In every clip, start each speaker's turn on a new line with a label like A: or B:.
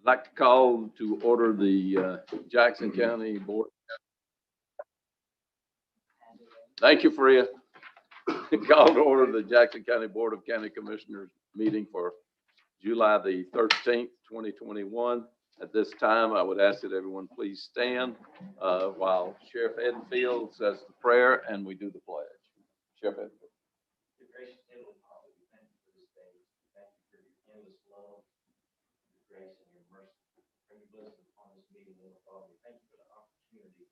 A: I'd like to call to order the Jackson County Board. Thank you, Freya. Call to order the Jackson County Board of County Commissioners meeting for July the 13th, 2021. At this time, I would ask that everyone please stand while Sheriff Edenfield says the prayer and we do the pledge. Sheriff Edenfield.
B: Grace and your mercy. Bring your blessing upon this meeting, Lord Father. We thank you for the opportunity to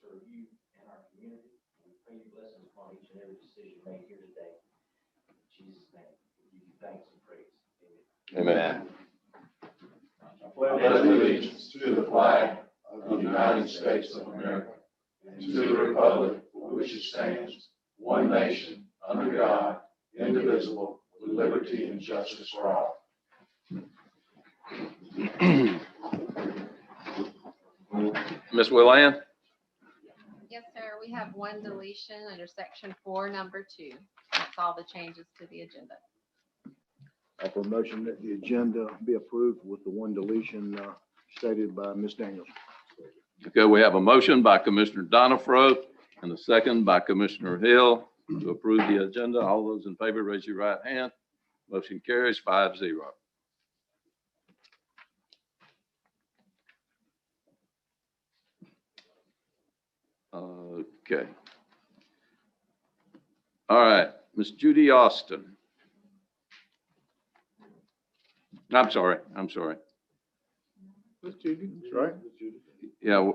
B: serve you and our community. We pray your blessings upon each and every decision made here today. In Jesus' name, we give you thanks and praise.
A: Amen.
C: I pledge allegiance to the flag of the United States of America and to the republic for which it stands, one nation, under God, indivisible, with liberty and justice for all.
A: Ms. Willan?
D: Yes, sir. We have one deletion under section 4, number 2. That's all the changes to the agenda.
E: I offer a motion that the agenda be approved with the one deletion stated by Ms. Daniels.
A: Okay, we have a motion by Commissioner Donifro and a second by Commissioner Hill to approve the agenda. All those in favor, raise your right hand. Motion carries 5-0. Okay. All right, Ms. Judy Austin. I'm sorry.
E: Ms. Judy, that's right.
A: Yeah,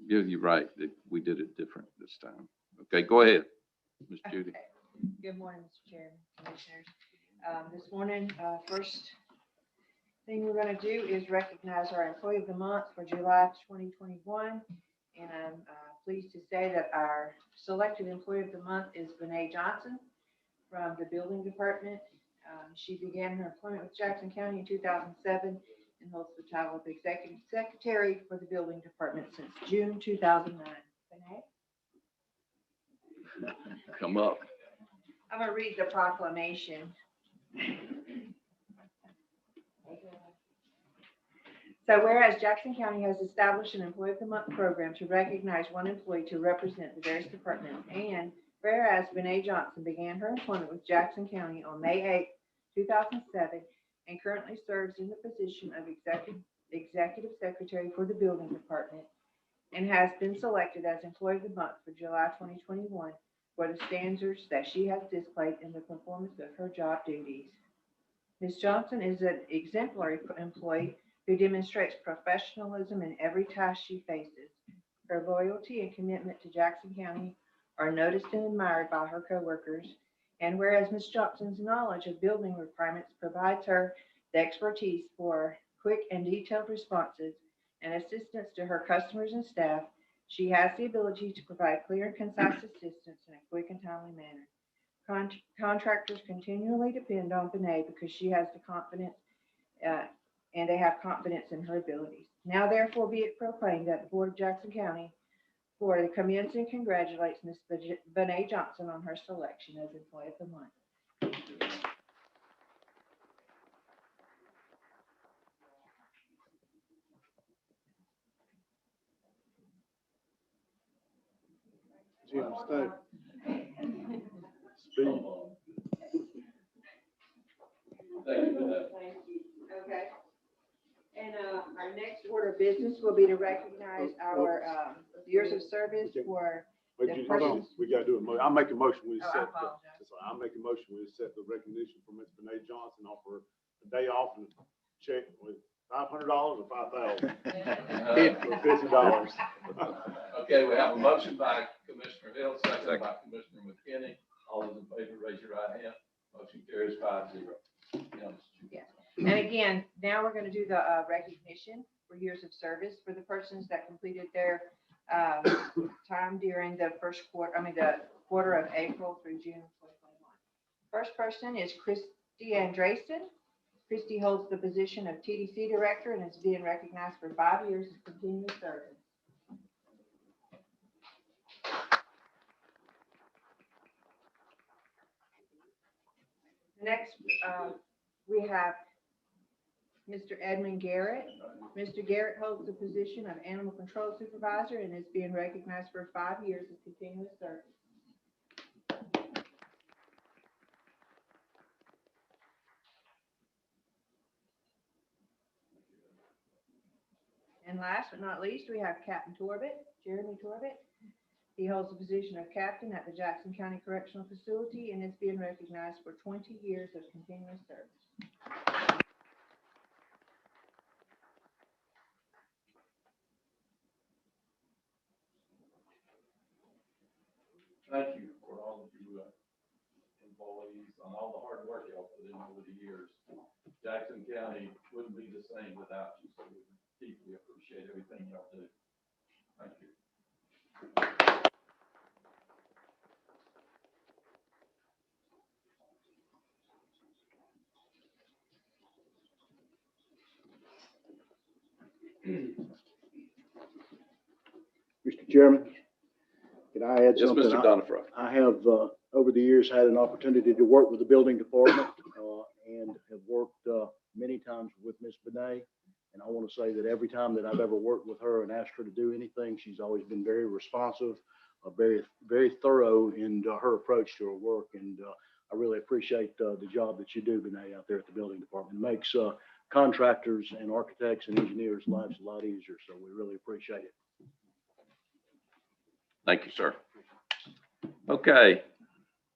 A: you're right. We did it different this time. Okay, go ahead, Ms. Judy.
F: Okay. Good morning, Mr. Chair, Commissioners. This morning, first thing we're going to do is recognize our Employee of the Month for July 2021. And I'm pleased to say that our selected Employee of the Month is Renee Johnson from the Building Department. She began her employment with Jackson County in 2007 and holds the title of Executive Secretary for the Building Department since June 2009. Renee?
A: Come up.
F: I'm going to read the proclamation. So whereas Jackson County has established an Employee of the Month program to recognize one employee to represent the various departments, and whereas Renee Johnson began her employment with Jackson County on May 8, 2007, and currently serves in the position of Executive Secretary for the Building Department, and has been selected as Employee of the Month for July 2021 for the standards that she has displayed in the performance of her job duties. Ms. Johnson is an exemplary employee who demonstrates professionalism in every task she faces. Her loyalty and commitment to Jackson County are noticed and admired by her coworkers. And whereas Ms. Johnson's knowledge of building requirements provides her the expertise for quick and detailed responses and assistance to her customers and staff, she has the ability to provide clear and concise assistance in a quick and timely manner. Contractors continually depend on Renee because she has the confidence and they have confidence in her abilities. Now, therefore, be it proclaimed that the Board of Jackson County Board commends and congratulates Ms. Renee Johnson on her selection as Employee of the Month.
E: Jim, stay. Speed.
A: Thank you for that.
F: Thank you. Okay. And our next order of business will be to recognize our years of service for
E: Wait,
F: the
E: hold on.
F: persons.
E: We got to do it. I'll make a motion. We
F: Oh, I
E: set.
F: apologize.
E: That's all right. I'll make a motion. We set the recognition for Ms. Renee Johnson offer a day off and a check with $500 or $5,000. $50.
A: Okay, we have a motion by Commissioner Hill, second by Commissioner McKinney. All those in favor, raise your right hand. Motion carries 5-0.
F: Yes. And again, now we're going to do the recognition for years of service for the persons that completed their time during the the quarter of April through June of 2021. First person is Christy Andresen. Christy holds the position of TDC Director and is being recognized for 5 years of continuous service. Next, we have Mr. Edmund Garrett. Mr. Garrett holds the position of Animal Control Supervisor and is being recognized for 5 years of continuous service. And last but not least, we have Captain Torbett, Jeremy Torbett. He holds the position of Captain at the Jackson County Correctional Facility and is being recognized for 20 years of continuous service.
A: Thank you for all of you employees and all the hard work y'all put in over the years. Jackson County wouldn't be the same without you, so we deeply appreciate everything y'all do. Thank you.
G: Mr. Chairman, can I add
A: Yes,
G: something?
A: Mr. Donifro.
G: I have, over the years, had an opportunity to work with the building department and have worked many times with Ms. Benet. And I want to say that every time that I've ever worked with her and asked her to do anything, she's always been very responsive, very, very thorough in her approach to her work. And I really appreciate the job that you do, Benet, out there at the building department. It makes contractors and architects and engineers' lives a lot easier. So we really appreciate it.
A: Thank you, sir. Okay,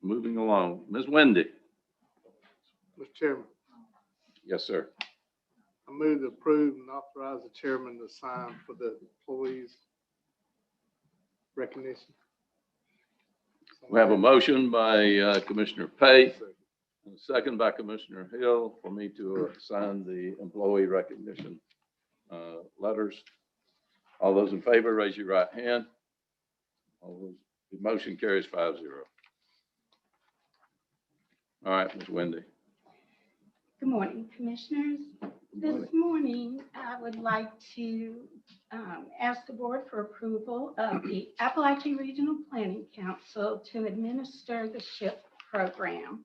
A: moving along. Ms. Wendy.
H: Mr. Chairman,
A: Yes, sir.
H: I move to approve and authorize the chairman to sign for the employees recognition.
A: We have a motion by Commissioner Pate, and a second by Commissioner Hill for me to sign the employee recognition letters. All those in favor, raise your right hand. All those, the motion carries 5-0. All right, Ms. Wendy.
I: Good morning, Commissioners. This morning, I would like to ask the board for approval of the Appalachian Regional Planning Council to administer the SHIP program.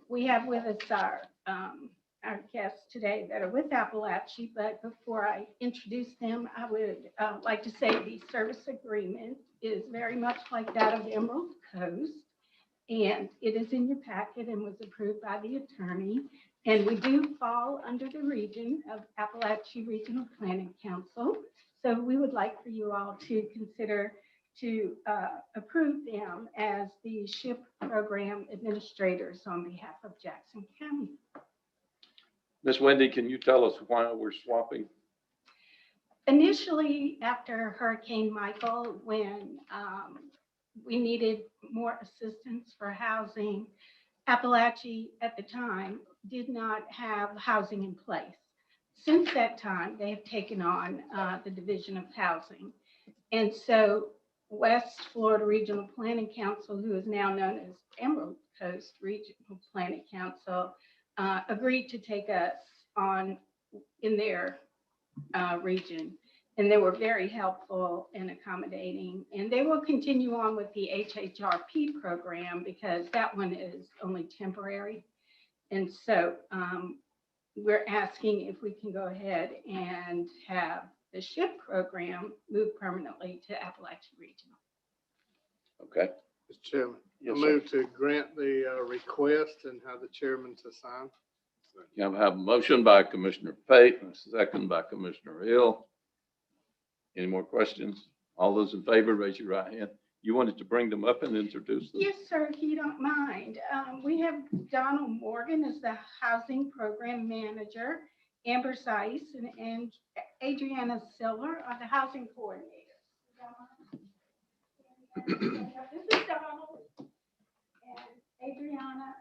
I: We have with us our guests today that are with Appalachia, but before I introduce them, I would like to say the service agreement is very much like that of Emerald Coast, and it is in your packet and was approved by the attorney. And we do fall under the region of Appalachia Regional Planning Council. So we would like for you all to consider to approve them as the SHIP program administrators on behalf of Jackson County.
A: Ms. Wendy, can you tell us why we're swapping?
I: Initially, after Hurricane Michael, when we needed more assistance for housing, Appalachia at the time did not have housing in place. Since that time, they have taken on the Division of Housing. And so West Florida Regional Planning Council, who is now known as Emerald Coast Regional Planning Council, agreed to take us on in their region. And they were very helpful and accommodating. And they will continue on with the HHRP program because that one is only temporary. And so we're asking if we can go ahead and have the SHIP program move permanently to Appalachia Regional.
A: Okay.
H: Mr. Chairman,
A: Yes,
H: I
A: sir.
H: move to grant the request and have the chairman to sign.
A: You have a motion by Commissioner Pate and a second by Commissioner Hill. Any more questions? All those in favor, raise your right hand. You wanted to bring them up and introduce them?
I: Yes, sir, if you don't mind. We have Donald Morgan as the Housing Program Manager, Amber Seiss and Adriana Siller are the Housing Coordinators. This is Donald and Adriana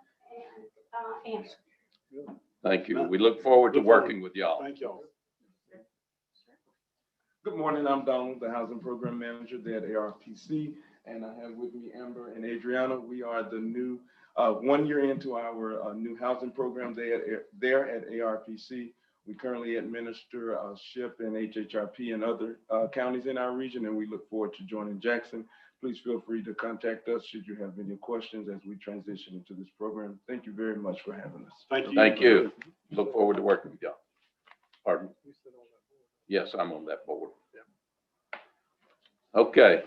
I: and Amber.
A: Thank you. We look forward to working with y'all.
E: Thank y'all.
J: Good morning, I'm Donald, the Housing Program Manager there at ARPC, and I have with me Amber and Adriana. We are the new, 1 year into our new housing program there at ARPC. We currently administer SHIP and HHRP and other counties in our region, and we look forward to joining Jackson, please feel free to contact us should you have any questions as we transition into this program. Thank you very much for having us.
E: Thank you.
A: Thank you. Look forward to working with y'all. Pardon? Yes, I'm on that board. Okay.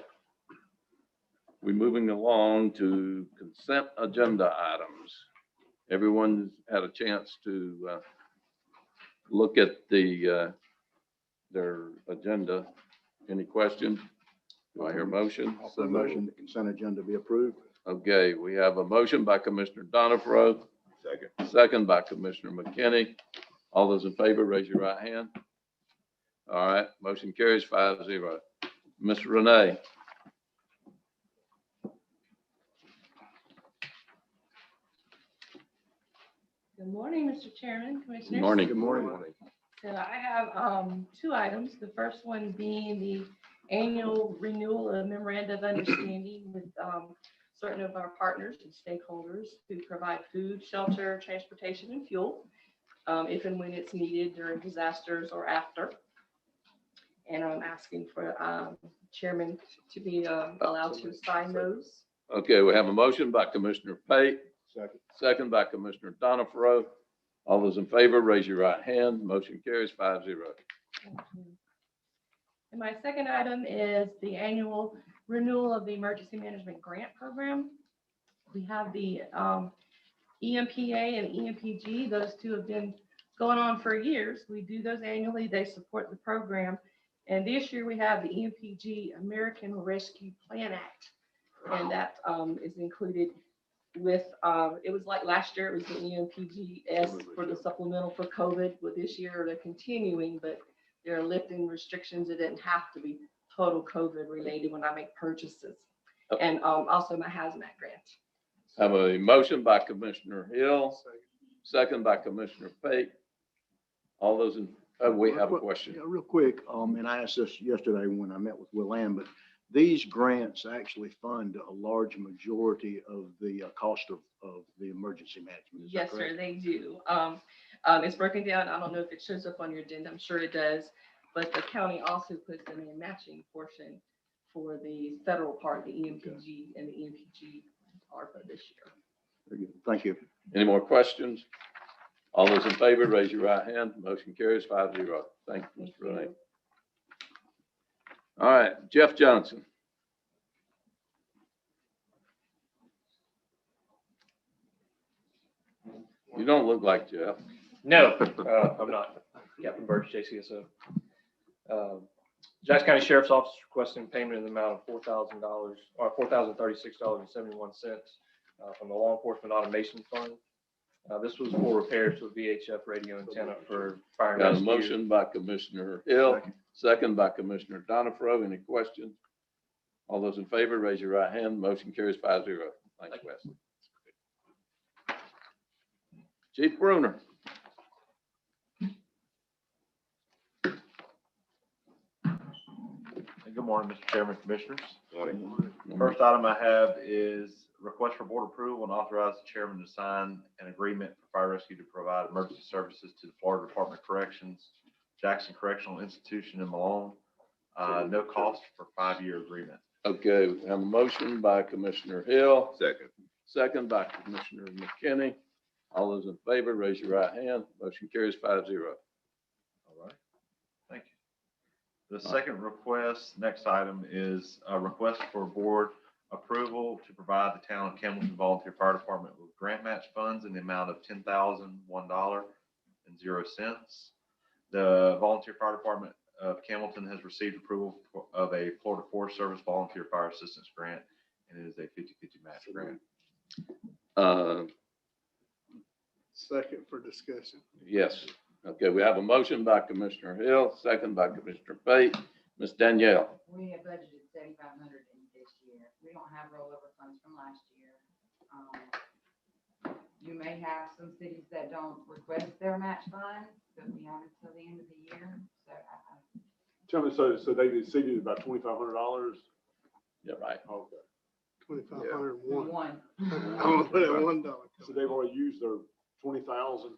A: We're moving along to consent agenda items. Everyone's had a chance to look at their agenda. Any questions? Do I hear a motion?
G: Also motion the consent agenda be approved.
A: Okay, we have a motion by Commissioner Donifro.
J: Second.
A: Second by Commissioner McKinney. All those in favor, raise your right hand. All right, motion carries 5-0. Ms. Renee.
K: Good morning, Mr. Chairman, Commissioners.
A: Good morning.
G: Good morning.
K: So I have two items. The first one being the annual renewal of memorandum of understanding with certain of our partners and stakeholders who provide food, shelter, transportation, and fuel if and when it's needed during disasters or after. And I'm asking for Chairman to be allowed to sign those.
A: Okay, we have a motion by Commissioner Pate,
G: Second.
A: second by Commissioner Donifro. All those in favor, raise your right hand. Motion carries 5-0.
K: Thank you. And my second item is the annual renewal of the Emergency Management Grant Program. We have the EMPA and EMPG. Those two have been going on for years. We do those annually. They support the program. And this year we have the EMPG American Rescue Plan Act. And that is included with, it was like last year, it was the EMPGS for the supplemental for COVID. With this year, they're continuing, but they're lifting restrictions. It didn't have to be total COVID related when I make purchases. And also my hazmat grant.
A: I have a motion by Commissioner Hill, second by Commissioner Pate. All those in, we have a question.
G: Yeah, real quick, and I asked this yesterday when I met with Will Ann, but these grants actually fund a large majority of the cost of the emergency management. Is that
K: Yes, sir,
G: correct?
K: they do. It's broken down. I don't know if it shows up on your agenda. I'm sure it does. But the county also puts in a matching portion for the federal part, the EMPG and the EMPG ARPA this year.
G: Very good. Thank you.
A: Any more questions? All those in favor, raise your right hand. Motion carries 5-0. Thank you, Mr. Renee. All right, Jeff Johnson. You don't look like Jeff.
L: No, I'm not. Captain Birch, JCSO. Jackson County Sheriff's Office is requesting payment in the amount of $4,000 or $4,036.71 from the Law Enforcement Automation Fund. This was for repairs to the VHF radio antenna for fire and
A: Got a
L: rescue.
A: motion by Commissioner Hill, second by Commissioner Donifro. Any questions? All those in favor, raise your right hand. Motion carries 5-0. Thanks, Wesley. Chief Bruner.
M: Good morning, Mr. Chairman, Commissioners.
A: Morning.
M: First item I have is request for board approval and authorize the chairman to sign an agreement for fire rescue to provide emergency services to the Florida Department of Corrections, Jackson Correctional Institution in Malone. No cost for 5-year agreement.
A: Okay, we have a motion by Commissioner Hill.
J: Second.
A: Second by Commissioner McKinney. All those in favor, raise your right hand. Motion carries 5-0.
M: All right. Thank you. The second request, next item is a request for board approval to provide the town of Campbellton Volunteer Fire Department with grant match funds in the amount of $10,001.00. The Volunteer Fire Department of Campbellton has received approval of a Florida Forest Service Volunteer Fire Assistance Grant, and it is a 50-50 match grant.
H: Second for discussion.
A: Yes. Okay, we have a motion by Commissioner Hill, second by Commissioner Pate. Ms. Danielle.
N: We have budgeted $7,500 in this year. We don't have rollover funds from last year. You may have some cities that don't request their match funds, but we have until the end of the year. So
E: Tell me, so they exceeded about $2,500?
A: Yeah, right.
E: Okay.
H: 2,501.
N: one.
H: I'm gonna put it at $1.
E: So they've already used their 20,000?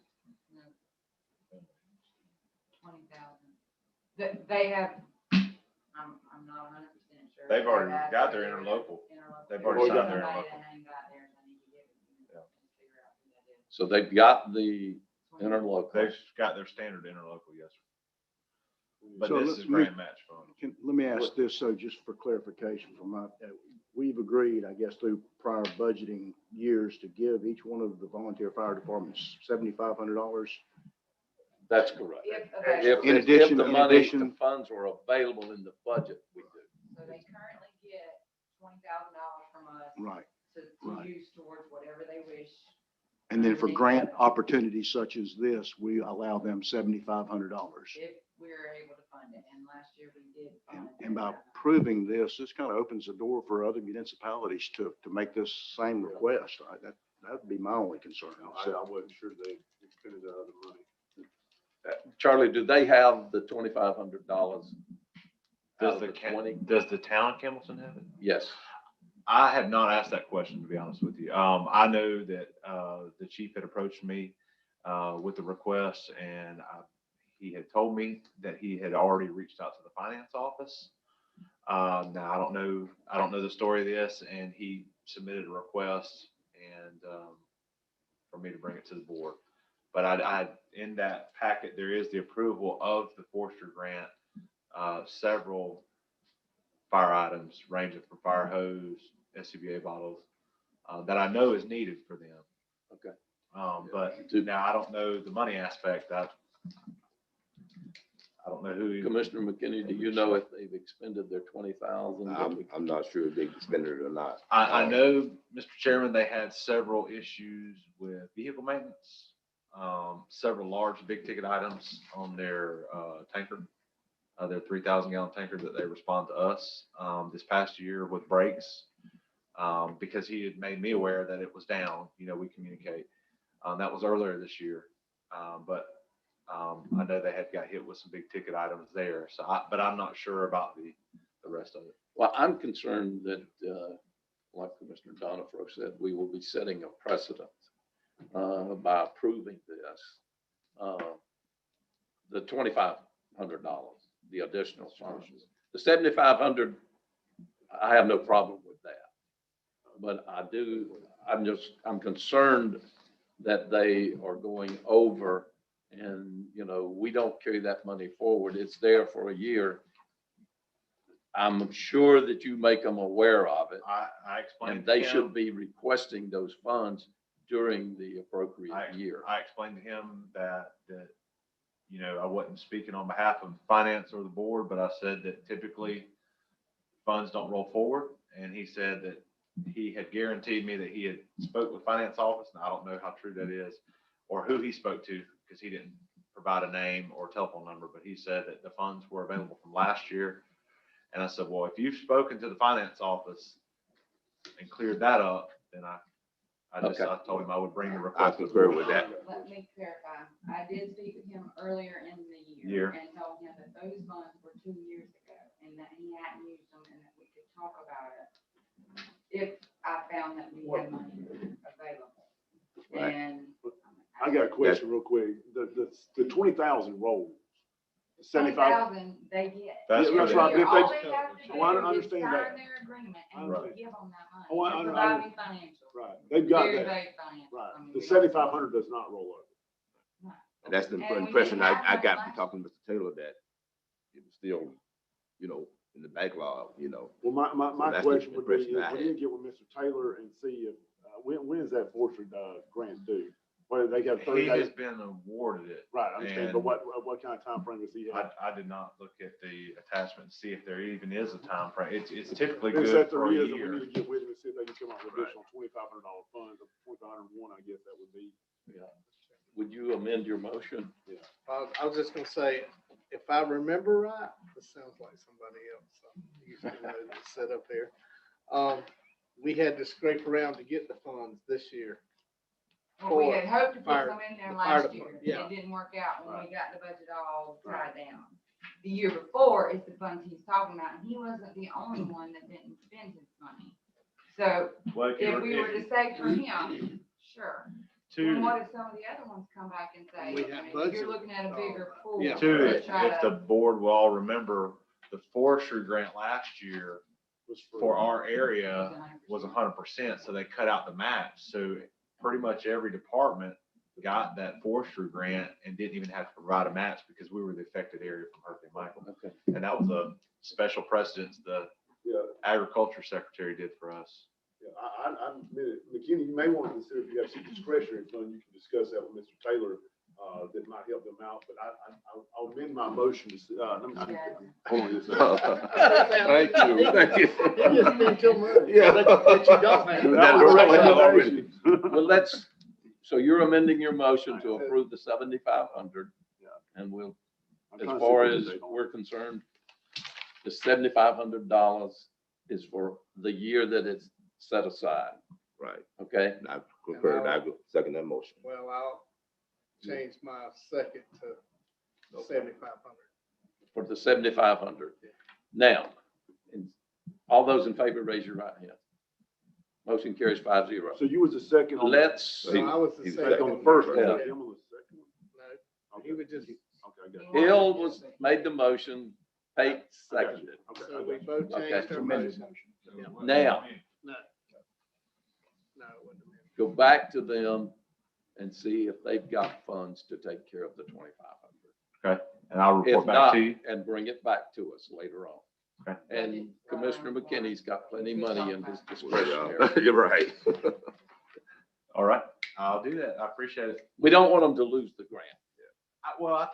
N: 20,000. They have, I'm not 100% sure,
M: They've already got their interlocal. They've already signed their interlocal.
A: So they've got the interlocal.
M: They've got their standard interlocal, yes, sir. But
G: So
M: this
G: let
M: is
G: me-
M: grant match fund.
G: Let me ask this, so just for clarification from my, we've agreed, I guess, through prior budgeting years to give each one of the volunteer fire departments $7,500.
A: That's correct.
N: If
G: In addition-
A: the
G: in
A: money,
G: addition-
A: the funds were available in the budget, we do.
N: So they currently get $20,000 from us
G: Right.
N: to
G: Right.
N: use towards whatever they wish.
G: And then for grant opportunities such as this, we allow them $7,500.
N: If we're able to fund it, and last year we did fund it.
G: And by proving this kind of opens the door for other municipalities to make this same request. That'd be my only concern.
E: I wasn't sure they expended the other money.
A: Charlie, do they have the $2,500?
M: Does the town of Campbellton have it?
A: Yes.
M: I have not asked that question, to be honest with you. I know that the chief had approached me with the request, and he had told me that he had already reached out to the finance office. Now, I don't know the story of this, and he submitted a request and for me to bring it to the board. But I in that packet, there is the approval of the Forestry grant, several fire items ranging from fire hose, SCBA bottles, that I know is needed for them.
A: Okay.
M: But now I don't know the money aspect. I don't know who.
A: Commissioner McKinney, do you know if they've expended their 20,000?
O: I'm not sure if they expended it or not.
M: I know, Mr. Chairman, they had several issues with vehicle maintenance, several large, big ticket items on their tanker, their 3,000 gallon tanker that they respond to us this past year with brakes, because he had made me aware that it was down. We communicate. That was earlier this year, but I know they had got hit with some big ticket items there. But I'm not sure about the rest of it.
A: Well, I'm concerned that, like Commissioner Donifro said, we will be setting a precedent by approving this. The $2,500, the additional charges. The $7,500, I have no problem with that. But I'm concerned that they are going over, and, we don't carry that money forward. It's there for a year. I'm sure that you make them aware of it.
M: I explained.
A: And they should be requesting those funds during the appropriate year.
M: I explained to him that I wasn't speaking on behalf of finance or the board, but I said that typically funds don't roll forward. And he said that he had guaranteed me that he had spoke with finance office, and I don't know how true that is or who he spoke to, because he didn't provide a name or telephone number, but he said that the funds were available from last year. And I said, well, if you've spoken to the finance office and cleared that up, then I told him I would bring the request.
O: I concur with that.
N: Let me clarify. I did speak with him earlier in the year and told him that those funds were 2 years ago and that he hadn't used them and that we could talk about it if I found that we had money available.
O: Right.
N: And
E: I got a question real quick. The 20,000 rolls. 75.
N: 20,000 they get.
M: That's
E: right.
N: All they
E: If
N: have
E: they-
N: to
E: Oh, I
N: do is
E: understand that.
N: sign their agreement
E: I
N: and we
E: understand.
N: give them that money.
E: Oh, I
N: And
E: under-
N: provide me financial.
E: Right. They've got
N: Very
E: that.
N: vague financial.
E: Right.
N: I mean,
E: The
N: we don't-
E: 7,500 does not roll over.
O: And that's the
N: And we
O: impression
N: didn't
O: I
N: have
O: got
N: that
O: from talking to Mr. Taylor, that it was still, in the backlog,
E: Well, my
O: that's the
E: question would be,
O: impression I
E: we
O: had.
E: need to get with Mr. Taylor and see if, when is that Forestry grant due? Whether they got 30
M: He has
E: days?
M: been awarded it.
E: Right, I understand,
M: and
E: but what kind of time frame does he have?
M: I did not look at the attachment to see if there even is a time frame. It's typically
E: If
M: good
E: that
M: for a
E: there is, we
M: year.
E: need to get with him and see if they can come up with
M: Right.
E: additional $2,500 funds, or 2,501, I guess that would be.
A: Yeah. Would you amend your motion?
E: Yeah.
H: I was just gonna say, if I remember right, this sounds like somebody else. I usually know to sit up here. We had to scrape around to get the funds this year.
N: Well, we had hoped to put
H: Fire-
N: some in there
H: the fire
N: last year.
H: department, yeah.
N: It didn't work out when we got the budget all tied down. The year before is the funds he's talking about, and he wasn't the only one that didn't spend his money. So
M: Well,
N: if we were to say for him, sure. Then what if some of the other ones come back and say,
H: We have
N: if
H: budget.
N: you're looking at a bigger pool?
H: Yeah.
N: to
M: If
N: try
M: the
N: to-
M: board will all remember, the forestry grant last year for our area was 100%, so they cut out the match. So pretty much every department got that forestry grant and didn't even have to provide a match because we were the affected area from Hurricane Michael.
A: Okay.
M: And that was a special precedence the agriculture secretary did for us.
E: Yeah, McKinney, you may want to consider if you have some discretionary fund, you can discuss that with Mr. Taylor. That might help them out, but I'll amend my motion to, let me see. Hold on just a second.
O: Thank you.
H: You just spent your money.
O: Yeah.
H: That you don't have.
O: That was already.
A: Well, so you're amending your motion to approve the 7,500. And we'll, as far as we're concerned, the $7,500 is for the year that it's set aside.
O: Right.
A: Okay?
O: I concur, and I will second that motion.
H: Well, I'll change my second to 7,500.
A: For the 7,500. Now, all those in favor, raise your right hand. Motion carries 5-0.
E: So you was the second on.
A: Let's see.
H: I was the
O: He's
H: second
E: On the first one.
A: Yeah.
E: Jim was the second one.
H: No, he was just,
E: Okay, I got it.
A: Hill made the motion, Pate seconded.
E: Okay,
H: so
E: I
H: we
E: got you.
H: both
A: Okay.
H: changed our motion.
A: Now,
H: No. No, it wasn't a minute.
A: go back to them and see if they've got funds to take care of the 2,500.
M: Okay. And I'll
A: If
M: report back
A: not,
M: to you.
A: and bring it back to us later on.
M: Okay.
A: And Commissioner McKinney's got plenty of money in his
O: Well,
A: discretionary.
O: you're right.
M: All right. I'll do that. I appreciate it.
A: We don't want them to lose the grant.
M: I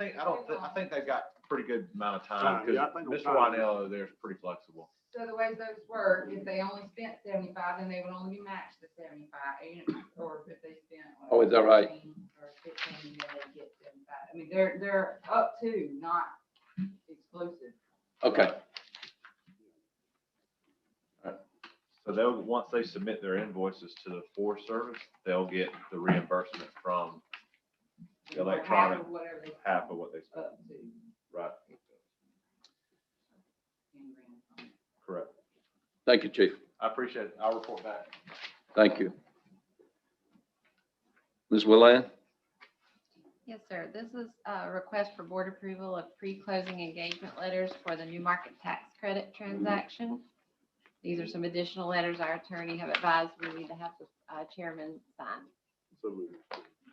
M: think they've got pretty good amount of time
E: Yeah, I
M: because
E: think
M: Mr.
E: we'll try.
M: Wynell there is pretty flexible.
N: So the way those work, if they only spent 75, then they would only be matched the 75, or if they spent. like,
A: Oh, is that right?
N: 15 Or 15, then they get 75. I mean, they're up to, not exclusive.
A: Okay.
M: So they'll, once they submit their invoices to the Forest Service, they'll get the reimbursement from the electronic,
N: Half of whatever they
M: half of what they spent.
N: up to.
M: Right.
N: 10 grand.
M: Correct.
A: Thank you, Chief.
M: I appreciate it. I'll report back.
A: Thank you. Ms. Willan?
D: Yes, sir. This is a request for board approval of pre-closing engagement letters for the new market tax credit transaction. These are some additional letters our attorney have advised we need to have the chairman sign.
E: So moved.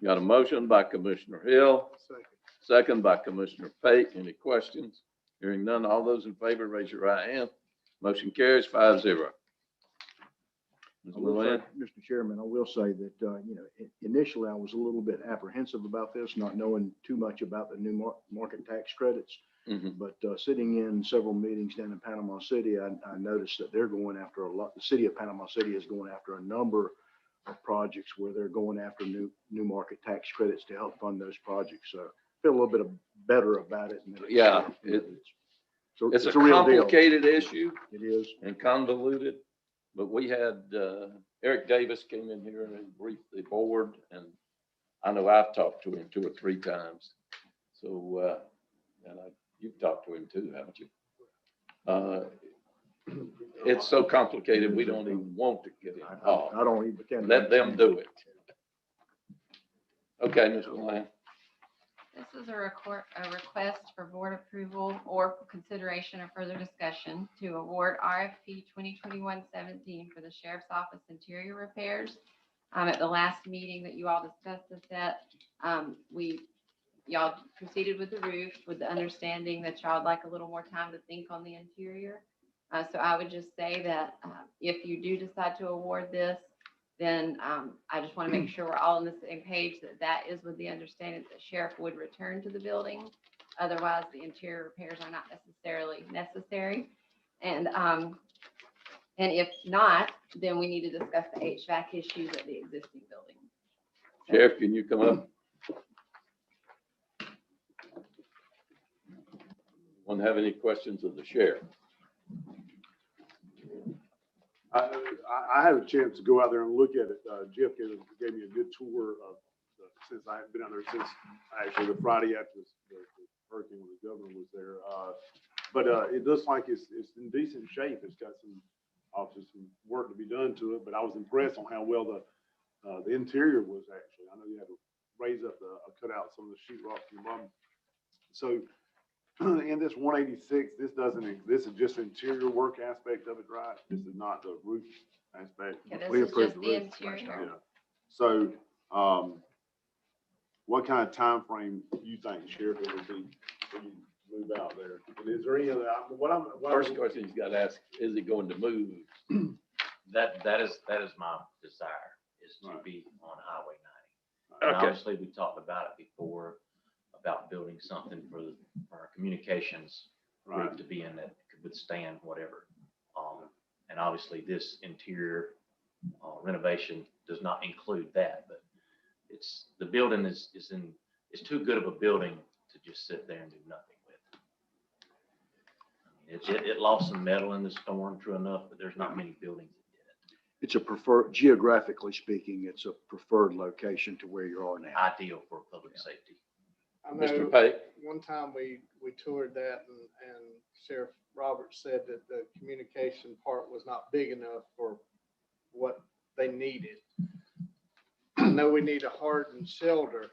A: Got a motion by Commissioner Hill,
H: Second.
A: second by Commissioner Pate. Any questions? Hearing none, all those in favor, raise your right hand. Motion carries 5-0. Ms.
G: I will say,
A: Willan?
G: Mr. Chairman, I will say that, initially I was a little bit apprehensive about this, not knowing too much about the new market tax credits.
A: Mhm.
G: But sitting in several meetings down in Panama City, I noticed that they're going after a lot, the city of Panama City is going after a number of projects where they're going after new market tax credits to help fund those projects. So I feel a little bit better about it. And
A: Yeah, It's a
G: real deal.
A: complicated issue
G: It is.
A: and convoluted, but we had, Eric Davis came in here and briefed the board, and I know I've talked to him 2 or 3 times. So, you've talked to him too, haven't you? It's so complicated, we don't even want to get involved.
G: I don't even.
A: Let them do it. Okay, Ms. Willan.
D: This is a request for board approval or consideration or further discussion to award RFP 2021-17 for the Sheriff's Office interior repairs. At the last meeting that you all discussed this at, y'all proceeded with the roof with the understanding that y'all would like a little more time to think on the interior. So I would just say that if you do decide to award this, then I just want to make sure we're all on the same page that is with the understanding that the sheriff would return to the building. Otherwise, the interior repairs are not necessarily necessary. And if not, then we need to discuss the HVAC issues at the existing building.
A: Sheriff, can you come up? Want to have any questions of the sheriff?
E: I had a chance to go out there and look at it. Jeff gave me a good tour of, since I haven't been out there since actually the Friday after the hurricane when the governor was there. But it looks like it's in decent shape. It's got obviously some work to be done to it, but I was impressed on how well the interior was actually. I know you had to raise up cut out some of the sheetrock from the bottom. So in this 186, this is just interior work aspect of it, right? This is not the roof aspect.
D: Yeah, this
E: We
D: is
E: approved
D: just
E: the
D: the
E: roof.
D: interior.
E: Yeah. So, what kind of time frame do you think, Sheriff, it would be for you to move out there? And is there any other,
A: First question he's got to ask, is he going to move?
B: That is my desire, is to
E: Right.
B: be on Highway 90. And
A: Okay.
B: obviously, we talked about it before, about building something for our communications group
E: Right.
B: to be in that could withstand whatever. And obviously, this interior renovation does not include that, but the building is too good of a building to just sit there and do nothing with. It lost some metal in the storm, true enough, but there's not many buildings that did it.
G: It's a preferred, geographically speaking, it's a preferred location to where you are now.
B: Ideal for public safety.
H: I
A: Mr.
H: know
A: Pate?
H: one time we toured that and Sheriff Roberts said that the communication part was not big enough for what they needed. I know we need a hardened shelter.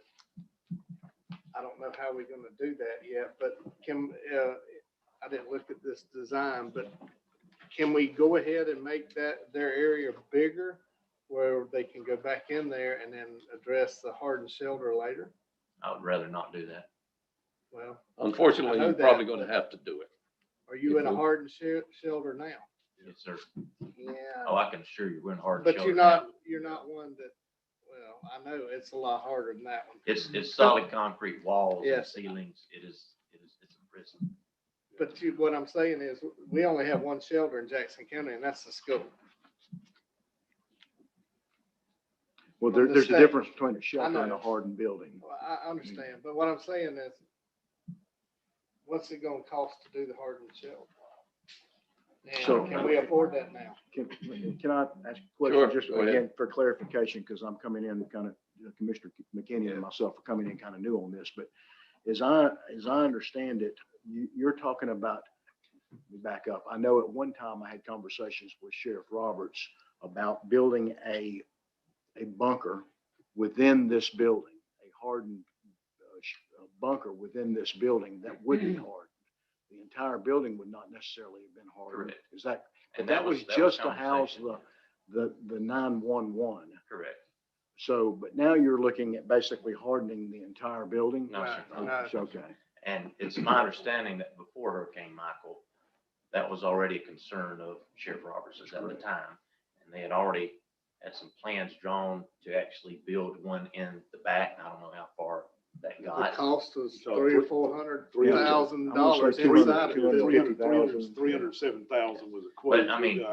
H: I don't know how we're gonna do that yet, but I didn't look at this design, but can we go ahead and make their area bigger where they can go back in there and then address the hardened shelter later?
B: I would rather not do that.
H: Well,
A: Unfortunately,
H: I know
A: you're probably
H: that,
A: going to
H: but-
A: have to do it.
H: are you in a
A: If we-
H: hardened shelter now?
B: Yes, sir.
H: Yeah.
B: Oh, I can assure you, we're in hard.
H: But you're not one that, well, I know it's a lot harder than that one.
B: It's solid concrete walls and
H: Yes.
B: ceilings. It's a prison.
H: But what I'm saying is, we only have one shelter in Jackson County, and that's the school.
G: Well,
H: From the
G: there's a
H: state.
G: difference between a shelter and
H: know.
G: a hardened building.
H: Well, I understand, but what I'm saying is, what's it gonna cost to do the hardened shelter?
G: So-
H: And can we afford that now?
G: Can I ask a
A: Sure,
G: question, just
A: go ahead.
G: again, for clarification, because I'm coming in kind of, Commissioner McKinney and myself are coming in kind of new on this, but as I understand it, you're talking about, let me back up. I know at one time I had conversations with Sheriff Roberts about building a bunker within this building, a hardened bunker within this building that would be hardened. The entire building would not necessarily have been hardened.
B: Correct.
G: Is that,
B: And
G: but that was just to house
B: conversation.
G: the 911.
B: Correct.
G: So, but now you're looking at basically hardening the entire building?
B: No, sir.
G: Oh, it's okay.
B: And it's my understanding that before Hurricane Michael, that was already a concern of Sheriff Roberts at the time. And they had already had some plans drawn to actually build one in the back. I don't know how far that
H: The
B: got.
H: cost was
E: So
H: $300,000 or $400,000
G: I'm gonna say
H: inside of the building.
E: 307,000 was a quote.
B: But I mean,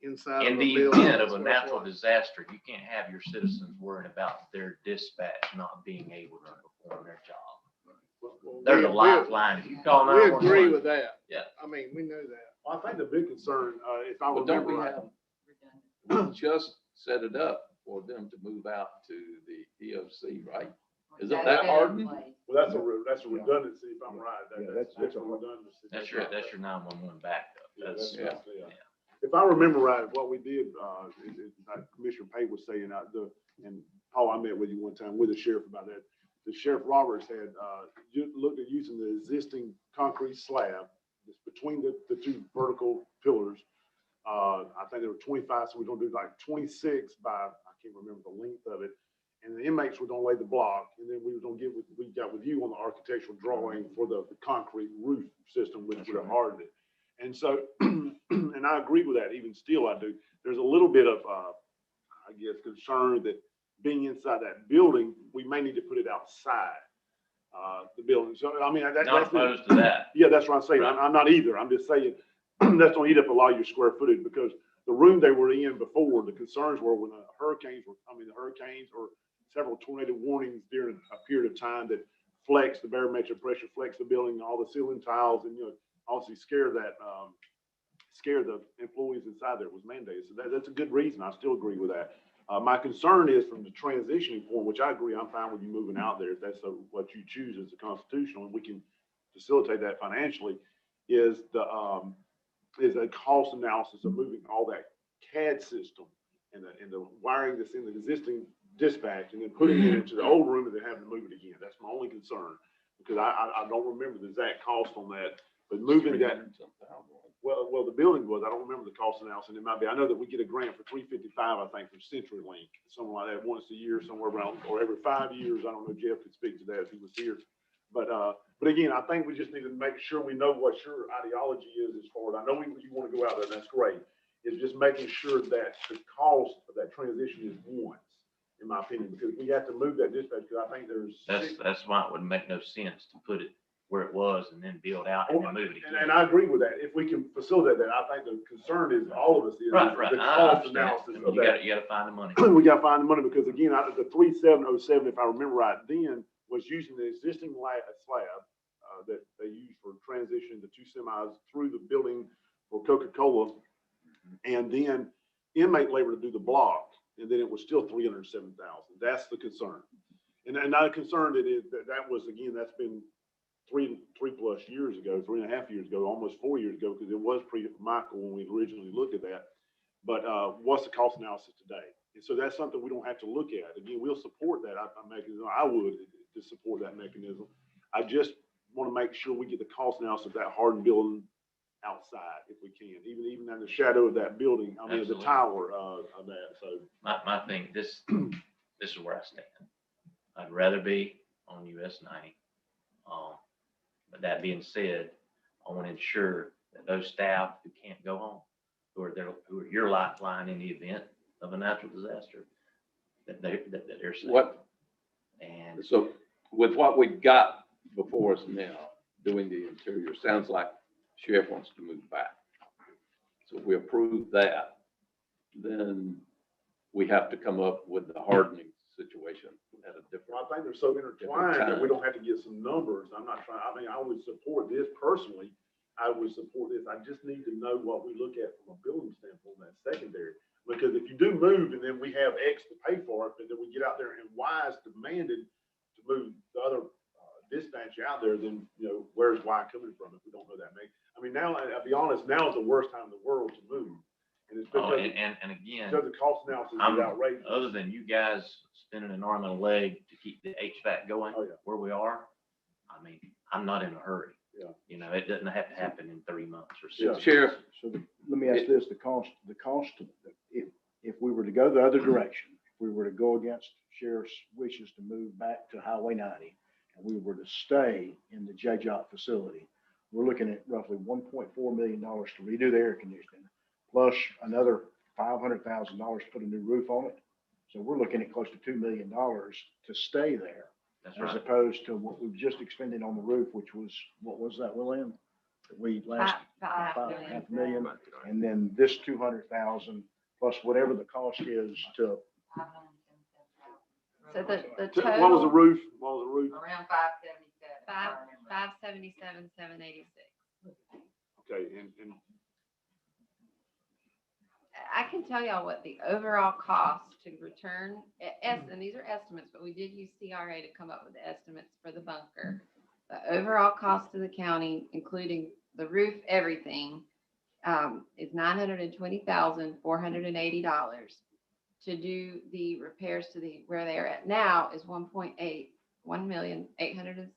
H: Inside
B: in
H: of
B: the
H: a building.
B: event of
H: that's
B: a
H: what it
B: natural
H: was.
B: disaster, you can't have your citizens worrying about their dispatch not being able to perform their job.
H: Well,
B: They're the
H: we-
B: lifeline. If you call
H: We
B: 911.
H: agree with that.
B: Yeah.
H: I mean, we know that.
E: I think the big concern, if I
A: But don't
E: remember
A: we
E: right,
A: have just set it up for them to move out to the EOC, right? Isn't that hard?
E: well, that's a redundancy, if I'm right.
G: Yeah, that's a hard-
E: redundancy.
B: That's your 911 backup.
E: Yeah,
B: That's,
E: that's- If I remember right, what we did, like Commissioner Pate was saying, and Paul, I met with you one time with the sheriff about that. The Sheriff Roberts had, looked at using the existing concrete slab that's between the two vertical pillars. I think there were 25, so we're gonna do like 26 by, I can't remember the length of it. And the inmates were gonna lay the block, and then we were gonna we got with you on the architectural drawing for the concrete roof system, which would have hardened it. And so, and I agree with that, even still I do. There's a little bit of, I guess, concern that being inside that building, we may need to put it outside the building. So, I mean,
B: not
E: that's.
B: opposed to that.
E: Yeah, that's what I'm saying. I'm not either. I'm just saying, that's gonna eat up a lot of your square footage, because the room they were in before, the concerns were when the hurricanes or several tornado warnings during a period of time that flexed the barometric pressure, flexed the building, all the ceiling tiles, and, obviously scare the employees inside there was mandated. So that's a good reason. I still agree with that. My concern is from the transitioning point, which I agree, I'm fine with you moving out there if that's what you choose as a constitutional, and we can facilitate that financially, is a cost analysis of moving all that CAD system and the wiring that's in the existing dispatch and then putting it into the old room and then having to move it again. That's my only concern. because I don't remember the exact cost on that, but moving that, well, the building was, I don't remember the cost analysis, and it might be, I know that we get a grant for $355, I think, from CenturyLink, something like that, once a year, somewhere around, or every 5 years. I don't know, Jeff could speak to that if he was here. But again, I think we just need to make sure we know what your ideology is as far as, I know you want to go out there, that's great. It's just making sure that the cost of that transition is once, in my opinion, because we have to move that dispatch, because I think there's.
B: That's why it would make no sense to put it where it was and then build out and then move it again.
E: And I agree with that. If we can facilitate that, I think the concern is, all of us is.
B: Right.
E: The
B: I
E: cost
B: understand.
E: analysis of
B: You
E: that.
B: gotta find the money.
E: We gotta find the money, because again, the 3707, if I remember right, then was using the existing slab that they used for transition the 2 semis through the building for Coca-Cola, and then inmate labor to do the block, and then it was still $307,000. That's the concern. And not a concern that was, again, that's been three plus years ago, 3.5 years ago, almost 4 years ago, because it was pre-Michael when we originally looked at that. But what's the cost analysis today? And so that's something we don't have to look at. Again, we'll support that mechanism. I would to support that mechanism. I just want to make sure we get the cost analysis of that hardened building outside if we can, even in the shadow of that building. I mean,
B: Absolutely.
E: the tower of that. So
B: My thing, this is where I stand. I'd rather be on US 90. But that being said, I want to ensure that those staff who can't go home, who are your lifeline in the event of a natural disaster, that they're safe. And
A: So with what we got before us now, doing the interior, sounds like Sheriff wants to move back. So if we approve that, then we have to come up with the hardening situation at a different.
E: I think they're so intertwined that we don't have to get some numbers. I mean, I would support this personally. I would support this. I just need to know what we look at from a building standpoint, that secondary. Because if you do move and then we have X to pay for it, and then we get out there and Y is demanded to move the other dispatch out there, then, where's Y coming from if we don't know that? I mean, now, I'll be honest, now is the worst time in the world to move. And it's because,
B: and again,
E: because the cost analysis is outrageous.
B: other than you guys spending an arm and a leg to keep the HVAC going where we are, I mean, I'm not in a hurry.
E: Yeah.
B: It doesn't have to happen in 3 months or 6
E: Yeah.
B: months.
A: Sheriff,
G: So let me ask this, the cost, if we were to go the other direction, if we were to go against sheriff's wishes to move back to Highway 90, and we were to stay in the JJOT facility, we're looking at roughly $1.4 million to redo the air conditioning, plus another $500,000 to put a new roof on it. So we're looking at close to $2 million to stay there.
B: That's
G: As
B: right.
G: opposed to what we've just expended on the roof, which was, what was that, William? That we last, $500,000, and then this 200,000 plus whatever the cost is to.
D: So the
E: What was the
D: total,
E: roof? What was the roof?
N: Around 577.
D: 577,786.
E: Okay, and
D: I can tell y'all what the overall cost to return, and these are estimates, but we did use CRA to come up with the estimates for the bunker. The overall cost to the county, including the roof, everything, is $920,480. To do the repairs to where they are at now is $1,861,800.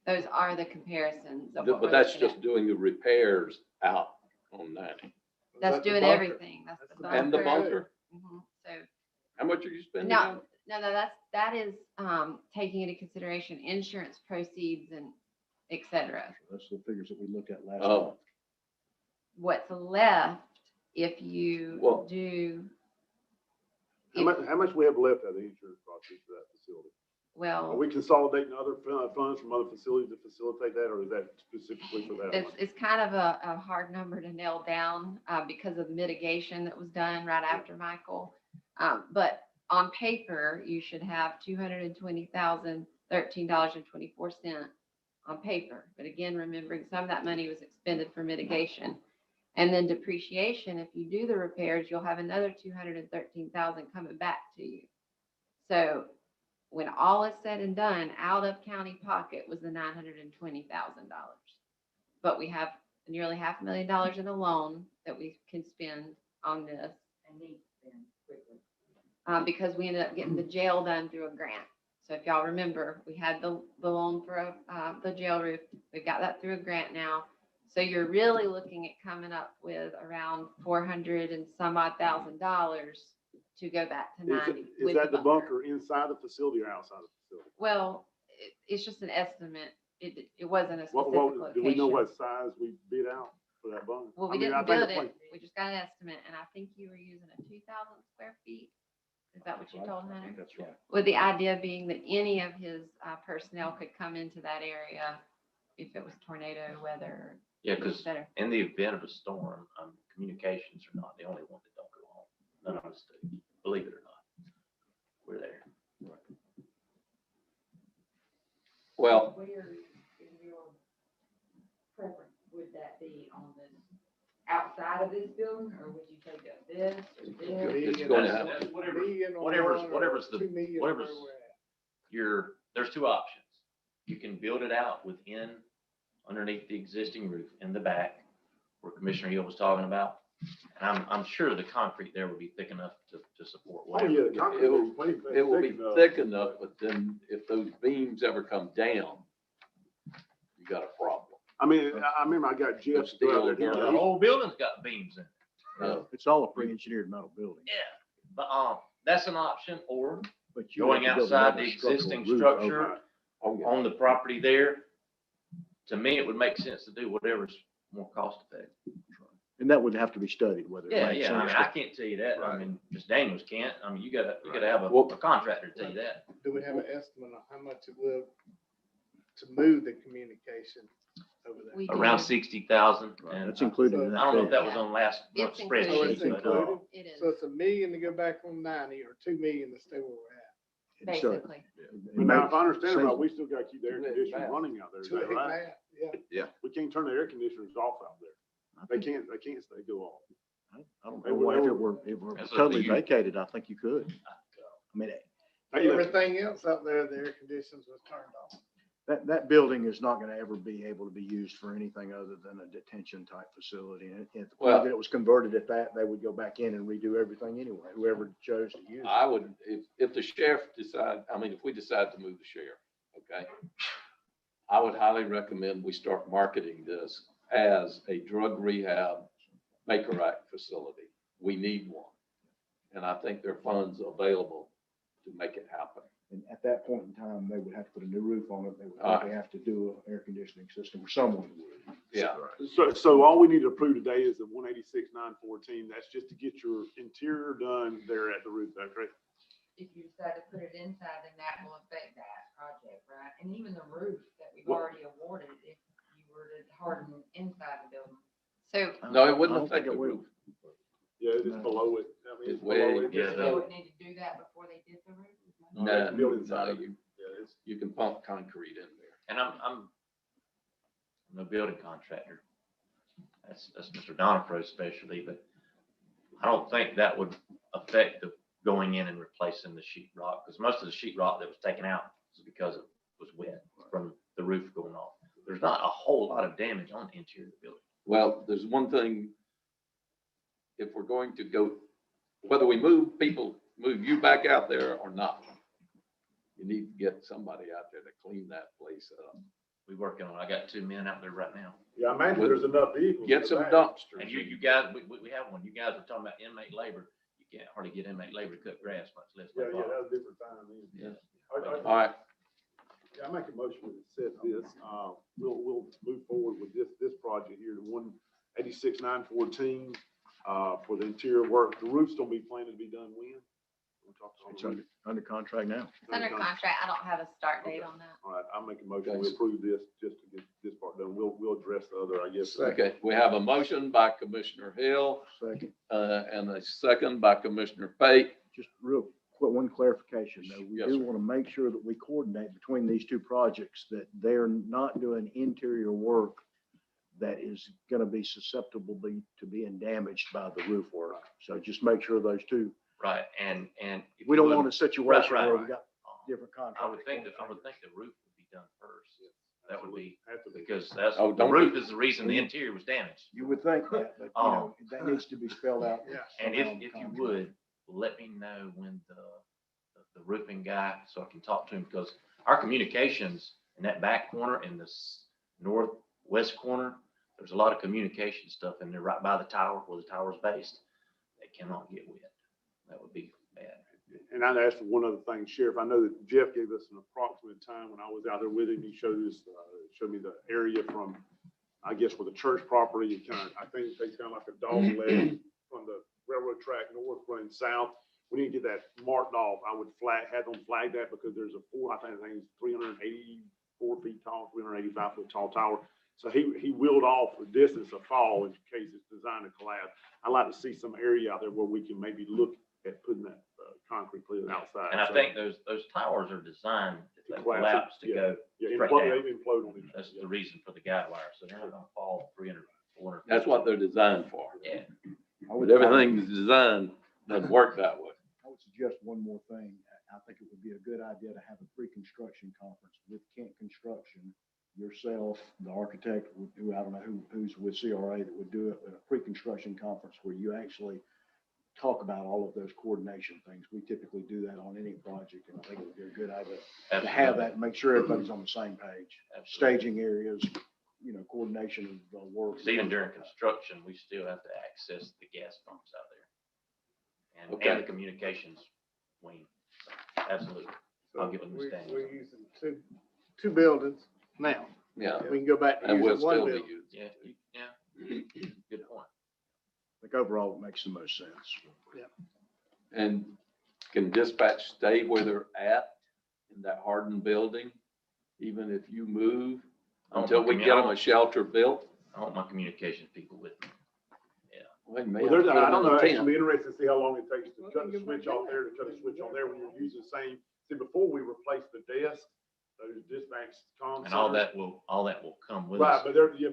D: Those are the comparisons of what
A: but
D: we're
A: that's
D: looking
A: just
D: at.
A: doing the repairs out on 90.
D: That's doing everything. That's the bunker.
A: And the bunker?
D: Mhm. So,
A: How much are you spending?
D: no, that is taking into consideration insurance proceeds and et cetera.
G: That's the figures that we looked at last
A: Oh.
G: month.
D: What's left if you
A: Well-
D: do,
E: how much we have left out of the insurance proceeds for that facility? Are
D: well,
E: we consolidating other funds from other facilities to facilitate that, or is that specifically for that?
D: it's kind of a hard number to nail down because of the mitigation that was done right after Michael. But on paper, you should have $220,013.24 on paper. But again, remembering some of that money was expended for mitigation. And then depreciation, if you do the repairs, you'll have another $213,000 coming back to you. So when all is said and done, out of county pocket was the $920,000. But we have nearly $500,000 in a loan that we can spend on this.
N: And need to spend quickly.
D: Because we ended up getting the jail done through a grant. So if y'all remember, we had the loan for the jail roof. We've got that through a grant now. So you're really looking at coming up with around 400 and some odd $1,000 to go back to 90.
E: Is
D: with
E: that the bunker inside the facility or outside the facility?
D: Well, it's just an estimate. It wasn't a specific
E: What,
D: location.
E: do we know what size we bid out for that bunker?
D: Well,
E: I
D: we
E: mean, I
D: didn't
E: think
D: build
E: the
D: it.
E: place-
D: We just got an estimate, and I think you were using a 2,000 square feet. Is that what you told Hunter?
G: That's right.
D: With the idea being that any of his personnel could come into that area if it was tornado weather.
B: Yeah,
D: et
B: because
D: cetera.
B: in the event of a storm, communications are not the only one that don't go on. None of us do, believe it or not. We're there.
A: Well,
N: Where is your preference? Would that be on this, outside of this building, or would you take up this or this?
A: It's going to have-
B: That's whatever,
H: Million on
B: whatever's,
H: one or
B: whatever's the,
H: 2 million
B: whatever's
H: where we're at.
B: there's two options. You can build it out within, underneath the existing roof in the back, where Commissioner Hill was talking about. And I'm sure the concrete there would be thick enough to support
E: Oh,
B: whatever.
E: yeah, the concrete
A: It will-
E: is plenty thick
A: it will be
E: enough.
A: thick enough, but then if those beams ever come down, you got a problem.
E: I mean, I remember I got Jeff to go out there.
B: The whole building's got beams in it.
G: It's all a pre-engineered metal building.
B: Yeah, but, that's an option, or
G: But you
B: going
G: have to build
B: outside
G: another
B: the
G: structural
B: existing
G: roof
B: structure
G: over it.
B: on the property there. To me, it would make sense to do whatever's more cost effective.
G: And that would have to be studied, whether. it
B: Yeah,
G: makes
B: yeah, I
G: sense
B: mean,
G: to-
B: I can't tell you that. I mean, just Daniels can't. I mean, you gotta have
A: Well-
B: a contractor to tell you that.
H: Do we have an estimate on how much it will to move the communication over there?
D: We do.
B: Around 60,000.
G: Right,
B: And
G: that's included in
B: I don't know if
G: that.
B: that was on last month's
D: It's included.
H: Oh, it's
B: spreadsheet, but,
H: included?
D: It is,
H: So it's $1 million to go back on 90 or 2 million to stay where we're at?
G: It's,
D: basically.
E: But now, if I understand it
G: Same-
E: right, we still gotta keep the air conditioning running out there, is
H: To
E: that
H: hit
E: right?
H: that, yeah.
E: We can't turn the air conditioners off out there.
G: I
E: They
G: think-
E: can't stay go off.
G: I don't
E: They
G: know
E: were-
G: why,
E: they
G: if it
E: were-
G: were, if it were
B: That's up to
G: totally
B: you.
G: vacated, I think you could. I mean,
H: Everything else up there, the air conditions was turned off.
G: that building is not gonna ever be able to be used for anything other than a detention type facility. And at the
A: Well-
G: point that it was converted at that, they would go back in and redo everything anyway, whoever chose to use it.
A: I would, if the sheriff decide, I mean, if we decide to move the sheriff, okay? I would highly recommend we start marketing this as a drug rehab Baker Act facility. We need one. And I think there are funds available to make it happen.
G: And at that point in time, they would have to put a new roof on it. They would probably have to do an air conditioning system, or someone would.
A: Yeah.
E: So all we need to approve today is the 186,914. That's just to get your interior done there at the roof, that's right?
N: If you decide to put it inside, then that will affect that project, right? And even the roof that we've
A: Well-
N: already awarded, if you were to harden inside the building.
D: So
A: No, it
G: I
A: wouldn't
G: don't
A: affect
G: think
A: the
G: it will.
A: roof.
E: Yeah, it's
G: No.
E: below it. I mean,
A: It's
E: below
A: way-
E: it.
B: yeah,
N: They would need to do that before they did the roof.
A: No,
E: Build inside
A: no,
E: of it.
A: you,
E: Yeah, it's-
A: you can pump concrete in there.
B: and I'm a building contractor. That's Mr. Donifro's specialty, but I don't think that would affect the going in and replacing the sheet rock, because most of the sheet rock that was taken out was because it was wet from the roof going off. There's not a whole lot of damage on the interior of the building.
A: Well, there's one thing, if we're going to go, whether we move you back out there or not, you need to get somebody out there to clean that place up.
B: We working on, I got 2 men out there right now.
E: Yeah, I imagine there's enough vehicles.
A: Get
E: in
A: some
E: the back.
A: dumpsters.
B: And you guys, we have one. You guys were talking about inmate labor. You can't hardly get inmate labor to cut grass, much less.
E: Yeah,
B: mow
E: yeah,
B: lawn.
E: that was a different time then.
B: Yeah.
A: All right,
E: Yeah, I make a motion to set this, we'll move forward with this project here, the 186,914, for the interior work. The roof's gonna be planned to be done when? We'll talk on
G: It's
E: the roof.
G: under contract now.
D: it's under contract. I don't have a start date on that.
E: All right, I'll make a motion, we approve this, just to get this part done. We'll address the other, I guess.
A: okay, we have a motion by Commissioner Hill,
G: Second,
A: and a second by Commissioner Pate.
G: just real quick, one clarification though. We
A: Yes,
G: do
A: sir.
G: want to make sure that we coordinate between these two projects, that they're not doing interior work that is going to be susceptible to being damaged by the roof work. So just make sure those two,
B: Right, and. if
G: we
B: you
G: don't
B: would-
G: want a situation
B: Right,
G: where
B: right.
G: we got different
B: I would
G: contractors.
B: think that, the roof would be done first. That would be,
E: Have to be.
B: because that's,
A: Oh,
B: the
A: don't
B: roof is the reason the interior was damaged.
G: You would think that, but you know, that needs to be spelled out.
H: Yeah.
B: And
G: somehow in the
B: if you
G: contract.
B: would, let me know when the the roofing guy so I can talk to him, because our communications in that back corner, in this northwest corner, there's a lot of communication stuff in there right by the tower where the tower's based. They cannot get wet. That would be bad.
E: And I'd ask for one other thing, Sheriff. I know that Jeff gave us an approximate time when I was out there with him. He showed me the area from, I guess, where the church property, it kind of, I think they kind of like a dog leg from the railroad track north running south. We didn't get that marked off. I would have them flag that because there's a I think it's 384 feet tall, 385 foot tall tower. So he willed off the distance of fall in case it's designed to collapse. I'd like to see some area out there where we can maybe look at putting that concrete clear outside.
B: And I think those towers are designed, if they collapse, to go straight
E: implode,
B: down.
E: they implode on each other.
B: That's the reason for the guide wire, so they're not gonna fall 300, 400.
A: That's what they're designed for.
B: Yeah.
A: But everything's designed doesn't work that way.
G: I would suggest one more thing. I think it would be a good idea to have a pre-construction conference with Kent Construction, yourself, the architect, who I don't know who's with CRA that would do it, a pre-construction conference where you actually talk about all of those coordination things. We typically do that on any project, and I think it would be a good idea to have that and make sure everybody's on the same page. Staging areas, coordination of work.
B: Even during construction, we still have to access the gas pumps out there. And the communications wing. So, absolutely. I'll give them the standards.
H: We're using two buildings now.
A: Yeah.
H: We can go back to
A: And we'll
H: using one
A: still be
H: building.
A: using.
B: Yeah. Good point.
G: I think overall it makes the most sense.
A: And can dispatch stay where they're at in that hardened building, even if you move, until we get them a shelter built?
B: I want my communications people with me.
A: Well,
E: I don't know, actually be interested to see how long it takes to cut the switch off there, to cut the switch on there when you're using the same. See, before we replaced the desk, those dispatch comms.
B: And all that will come with
E: Right,
B: us.
E: but there'll be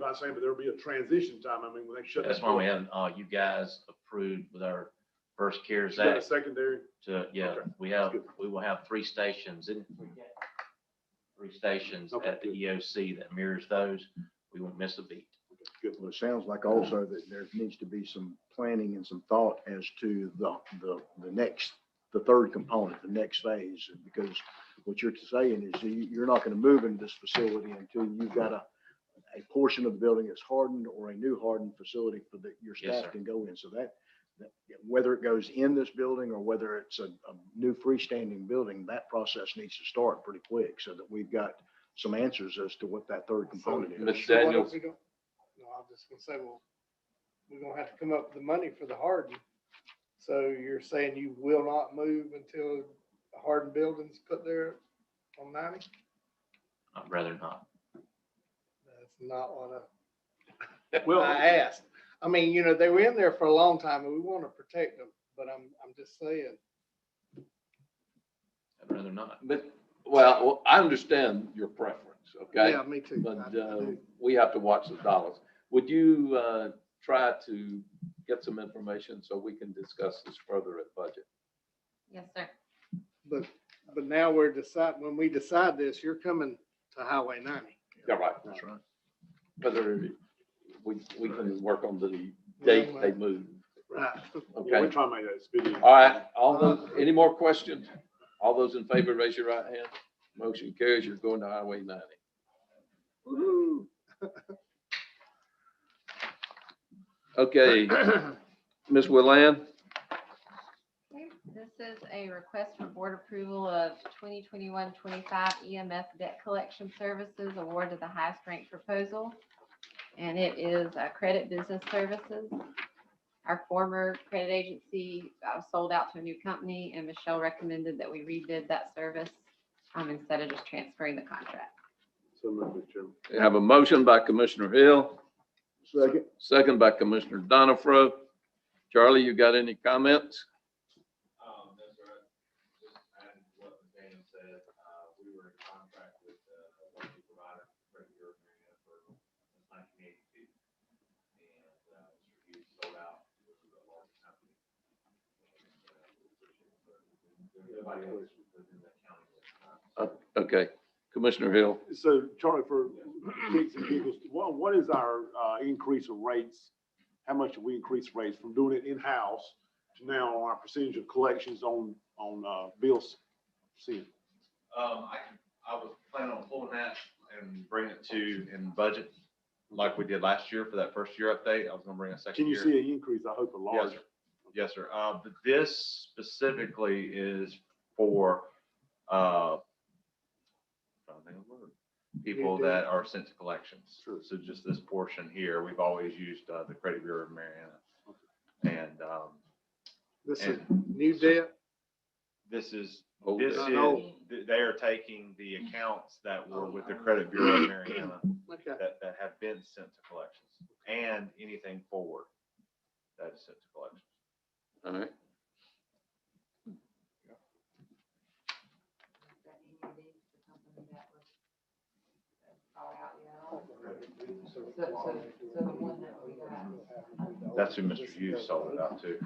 E: a transition time. I mean, when they shut.
B: That's
E: that
B: why we
E: down.
B: have, you guys approved with our first CARES
E: You got a
B: Act
E: secondary.
B: Okay. We will have 3 stations at the EOC that mirrors those. We won't miss a beat.
G: Well, it sounds like also that there needs to be some planning and some thought as to the third component, the next phase, because what you're saying is you're not going to move into this facility until you've got a portion of the building that's hardened or a new hardened facility for your
B: Yes,
G: staff
B: sir.
G: can go in. So that whether it goes in this building or whether it's a new freestanding building, that process needs to start pretty quick so that we've got some answers as to what that third component is.
A: Ms.
H: So what if
A: Daniels,
H: we don't? No, I'm just gonna say, well, we're gonna have to come up with the money for the hardened. So you're saying you will not move until the hardened building's put there on 90?
B: I'd rather not.
H: That's not what I asked. I mean, they were in there for a long time and we want to protect them, but I'm just saying.
B: I'd rather not.
A: but, well, I understand your preference, okay?
H: Yeah, me too.
A: But
H: I do.
A: we have to watch the dollars. Would you try to get some information so we can discuss this further at budget?
D: Yes, sir.
H: But now when we decide this, you're coming to Highway 90.
A: Yeah, right.
G: That's right.
A: Whether we can work on the date they move.
H: Right.
E: Yeah,
A: Okay.
E: we're trying to make that expedient.
A: All right. Any more questions? All those in favor, raise your right hand. Motion carries. You're going to Highway 90.
H: Woo-hoo.
A: Okay. Ms. Willan?
D: Okay, this is a request for board approval of 2021-25 EMS debt collection services award to the highest ranked proposal. And it is Credit Business Services. Our former credit agency sold out to a new company, and Michelle recommended that we rebid that service instead of just transferring the contract.
E: So moved, Mr. Chairman.
A: We have a motion by Commissioner Hill,
G: Second.
A: second by Commissioner Donifro. Charlie, you got any comments?
M: That's right. Just adding to what Ms. Daniel said, we were in contract with one provider, credit bureau for 1982. And Mr. Hughes sold out to a large company. Nobody else within that county.
A: Okay, Commissioner Hill.
E: So Charlie, for kicks and giggles, what is our increase of rates? How much have we increased rates from doing it in-house to now our percentage of collections on bills see it.
M: I was planning on pulling that and bringing it to in budget, like we did last year for that first year update. I was gonna bring a second
E: Can you
M: year.
E: see an increase? I hope a
M: Yes,
E: large.
M: sir. Yes, sir. But this specifically is for, trying to think of the word, people that are sent to collections.
E: Sure.
M: So just this portion here, we've always used, the Credit Bureau of Mariana. And,
H: This is
M: and
H: new debt.
M: this is,
A: Oh,
M: this
H: I
M: is,
H: know.
M: they are taking the accounts that were with the Credit Bureau of Mariana
H: Okay.
M: that have been sent to collections and anything forward that is sent to collections.
A: All right.
M: That's who Mr. Hughes sold it out to.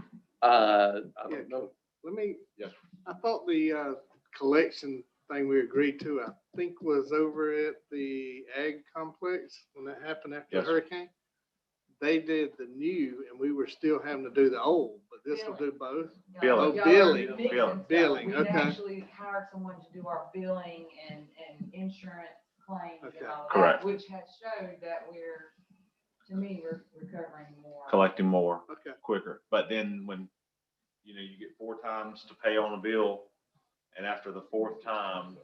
A: I
H: Yeah.
A: don't know.
H: Let me,
M: Yes.
H: I thought the collection thing we agreed to, I think was over at the ag complex when that happened after the
M: Yes, sir.
H: hurricane. They did the new and we were still having to do the old, but this will do both.
M: Billing.
H: Oh, billing.
M: Billing.
N: We
H: Okay.
N: actually hired someone to do our billing and insurance claims
H: Okay.
N: and all that.
M: Correct.
N: Which has showed that we're, to me, we're recovering more.
M: Collecting more
H: Okay.
M: quicker. But then when, you get 4 times to pay on a bill, and after the 4th time,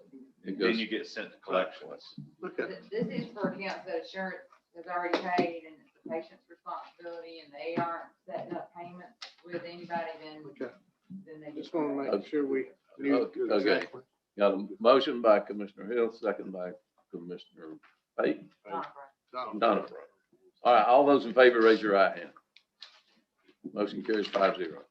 A: It
M: then
A: goes-
M: you get sent to collections.
H: Okay.
N: This is for accounts that insurance has already paid and it's the patient's responsibility and they aren't setting up payments with anybody,
H: Okay.
N: then they.
H: Just want to make sure we knew
A: Okay.
H: exactly.
A: Got a motion by Commissioner Hill, second by Commissioner Payton.
H: Donald.
A: Donovan. All right, all those in favor, raise your right hand. Motion carries 5-0.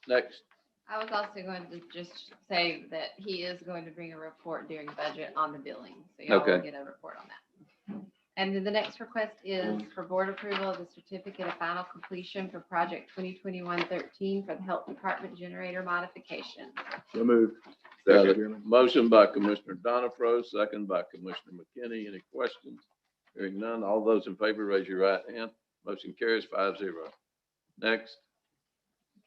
A: Next,
D: I was also going to just say that he is going to bring a report during budget on the billing. So y'all will
A: Okay.
D: get a report on that. And then the next request is for board approval of the certificate of final completion for project 2021-13 for the health department generator modification.
G: So moved.
A: got a motion by Commissioner Donifro, second by Commissioner McKinney. Any questions? Hearing none, all those in favor, raise your right hand. Motion carries 5-0. Next,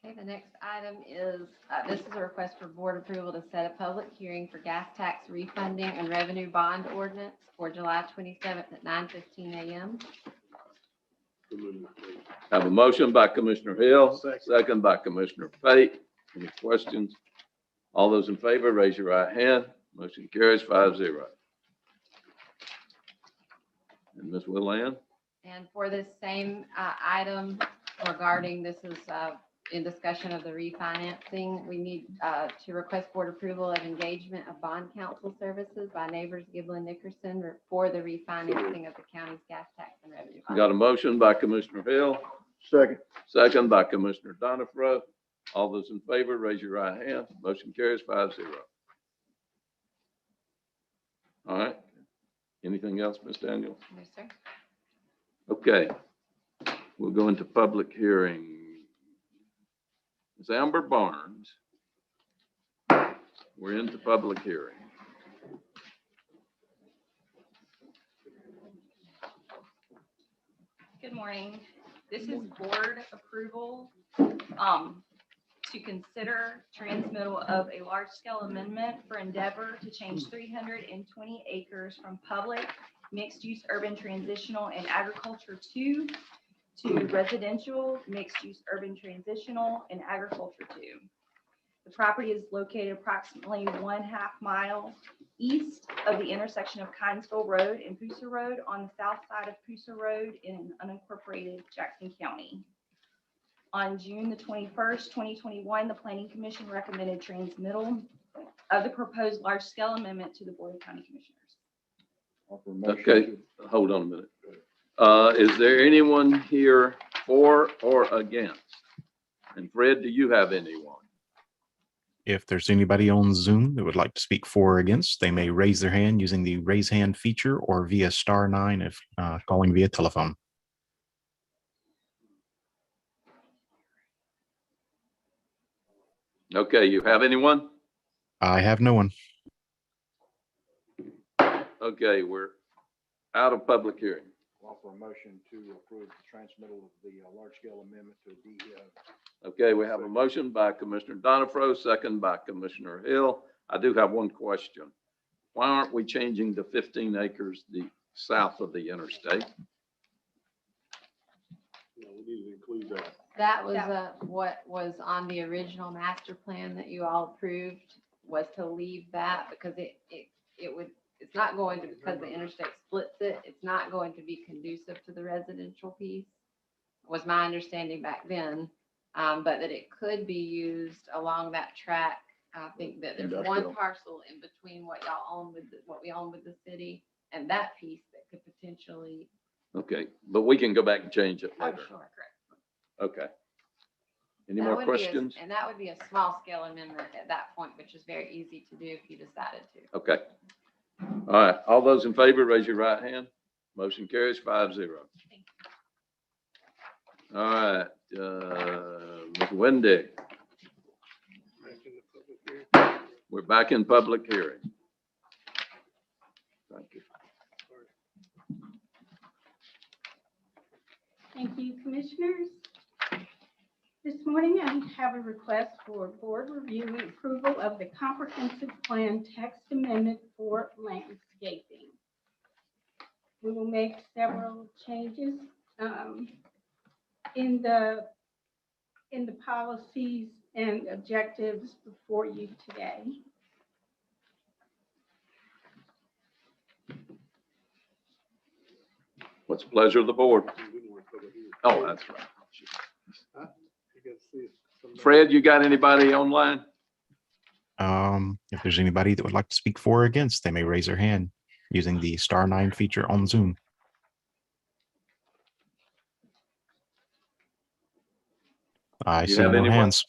D: Okay, the next item is, this is a request for board approval to set a public hearing for gas tax refunding and revenue bond ordinance for July 27th at 9:15 a.m.
A: have a motion by Commissioner Hill,
E: Second.
A: second by Commissioner Pate. Any questions? All those in favor, raise your right hand. Motion carries 5-0. And Ms. Willan?
D: And for this same item regarding, this is in discussion of the refinancing, we need to request board approval of engagement of bond counsel services by Neighbors Giblin Nickerson for the refinancing of the county's gas tax and revenue. bond.
A: Got a motion by Commissioner Hill,
G: Second.
A: second by Commissioner Donifro. All those in favor, raise your right hand. Motion carries 5-0. All right. Anything else, Ms. Daniels?
D: No, sir.
A: Okay. We'll go into public hearing. Ms. Amber Barnes. We're into public hearing.
P: Good morning. This is board approval to consider transmittal of a large-scale amendment for Endeavor to change 320 acres from public mixed-use urban transitional and agriculture 2 to residential mixed-use urban transitional and agriculture 2. The property is located approximately 1/2 mile east of the intersection of Kinesville Road and Poosa Road on the south side of Poosa Road in unincorporated Jackson County. On June the 21st, 2021, the Planning Commission recommended transmittal of the proposed large-scale amendment to the Board of County Commissioners.
A: Okay, hold on a minute. Is there anyone here for or against? And Fred, do you have anyone?
Q: If there's anybody on Zoom that would like to speak for or against, they may raise their hand using the raise hand feature or via *9 if calling via telephone.
A: Okay, you have anyone?
Q: I have no one.
A: Okay, we're out of public hearing.
G: offer a motion to approve the transmittal of the large-scale amendment to DEO.
A: Okay, we have a motion by Commissioner Donifro, second by Commissioner Hill. I do have one question. Why aren't we changing the 15 acres south of the interstate?
E: You know, we need to include that.
D: That was what was on the original master plan that you all approved, was to leave that because it's not going to, because the interstate splits it, it's not going to be conducive to the residential piece, was my understanding back then. But that it could be used along that track. I think that there's one
O: Industrial.
D: parcel in between what y'all own with, what we own with the city and that piece that could potentially.
A: Okay, but we can go back and change it
D: Oh,
A: later.
D: sure, correct.
A: Okay. Any
D: That
A: more
D: would be a-
A: questions?
D: And that would be a small scale amendment at that point, which is very easy to do if you decided to.
A: Okay. All right, all those in favor, raise your right hand. Motion carries 5-0. All right, Ms. Wendy, we're back in public hearing. Thank you.
I: Thank you, Commissioners. This morning, I have a request for board review and approval of the comprehensive plan text amendment for landscaping. We will make several changes in the policies and objectives before you today.
A: What's the pleasure of the board?
E: We don't want to cover here.
A: Oh, that's right.
E: Huh? You gotta see if somebody-
A: Fred, you got anybody online?
Q: If there's anybody that would like to speak for or against, they may raise their hand using the *9 feature on Zoom. I
A: You
Q: see
A: have
Q: no
A: anyone?
Q: hands.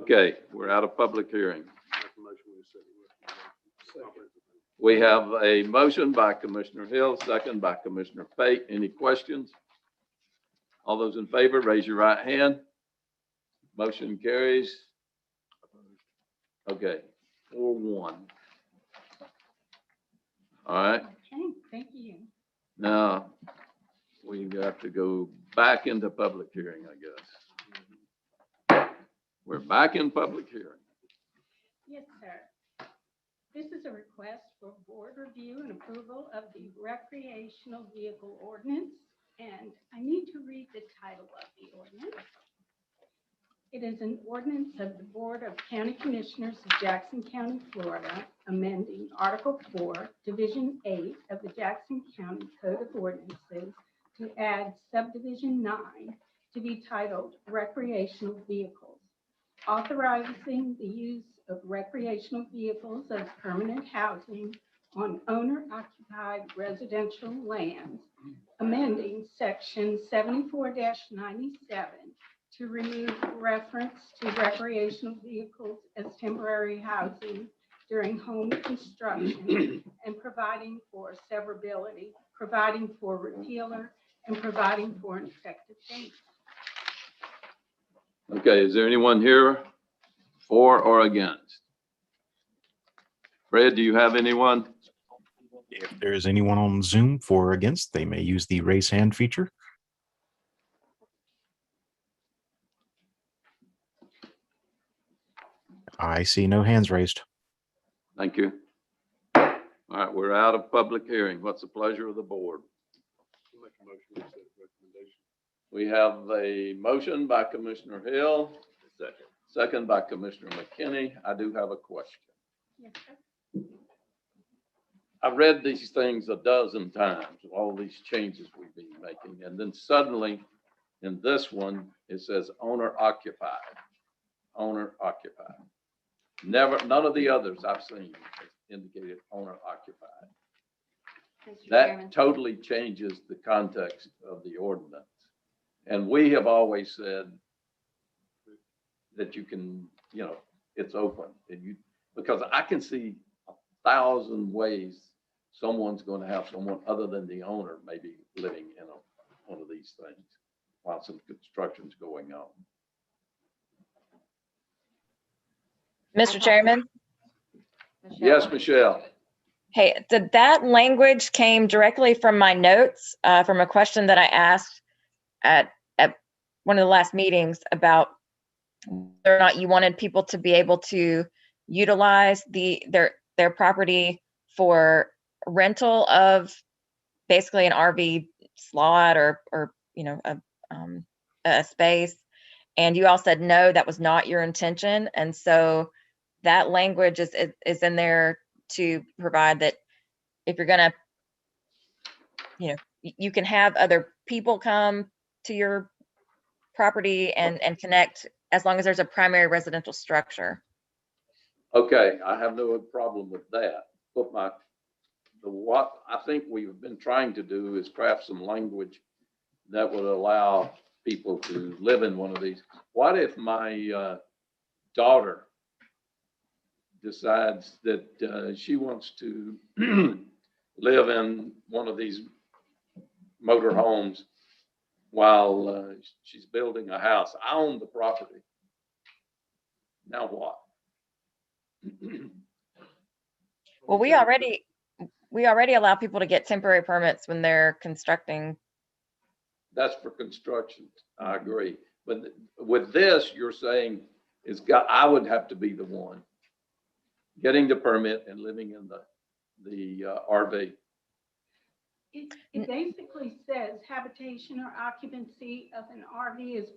A: Okay, we're out of public hearing.
E: Make a motion, we set the recommendation.
A: We have a motion by Commissioner Hill, second by Commissioner Pate. Any questions? All those in favor, raise your right hand. Motion carries. Okay, 4-1. All right,
I: Okay, thank you.
A: now we got to go back into public hearing, I guess. We're back in public hearing.
I: Yes, sir. This is a request for board review and approval of the recreational vehicle ordinance, and I need to read the title of the ordinance. It is an ordinance of the Board of County Commissioners of Jackson County, Florida, amending Article 4, Division 8 of the Jackson County Code of Ordinances to add Subdivision 9 to be titled Recreational Vehicles, authorizing the use of recreational vehicles as permanent housing on owner-occupied residential lands, amending Section 74-97 to remove reference to recreational vehicles as temporary housing during home construction and providing for severability, providing for repealer, and providing for an effective date.
A: Okay, is there anyone here for or against? Fred, do you have anyone?
Q: If there is anyone on Zoom for or against, they may use the raise hand feature. I see no hands raised.
A: Thank you. All right, we're out of public hearing. What's the pleasure of the board?
E: Make a motion, we set the recommendation.
A: We have a motion by Commissioner Hill, second by Commissioner McKinney. I do have a question.
I: Yes, sir.
A: I've read these things a dozen times, all these changes we've been making, and then suddenly in this one, it says owner occupied, owner occupied. Never, none of the others I've seen indicated owner occupied.
D: Mr.
A: That
D: Chairman.
A: totally changes the context of the ordinance. And we have always said that you can, you know, it's open and you, because I can see 1,000 ways someone's going to have someone other than the owner maybe living in one of these things while some construction's going on.
R: Mr. Chairman,
A: Yes, Michelle.
R: Hey, that language came directly from my notes, from a question that I asked at one of the last meetings about whether or not you wanted people to be able to utilize their property for rental of basically an RV slot or a space. And you all said, no, that was not your intention. And so that language is in there to provide that if you're gonna, you can have other people come to your property and connect as long as there's a primary residential structure.
A: Okay, I have no problem with that, but what I think we've been trying to do is craft some language that would allow people to live in one of these. What if my daughter decides that she wants to live in one of these motor homes while she's building a house? I own the property. Now what?
R: Well, we already allow people to get temporary permits when they're constructing.
A: That's for construction. I agree. But with this, you're saying I would have to be the one getting the permit and living in the RV.
I: It basically says habitation or occupancy of an RV is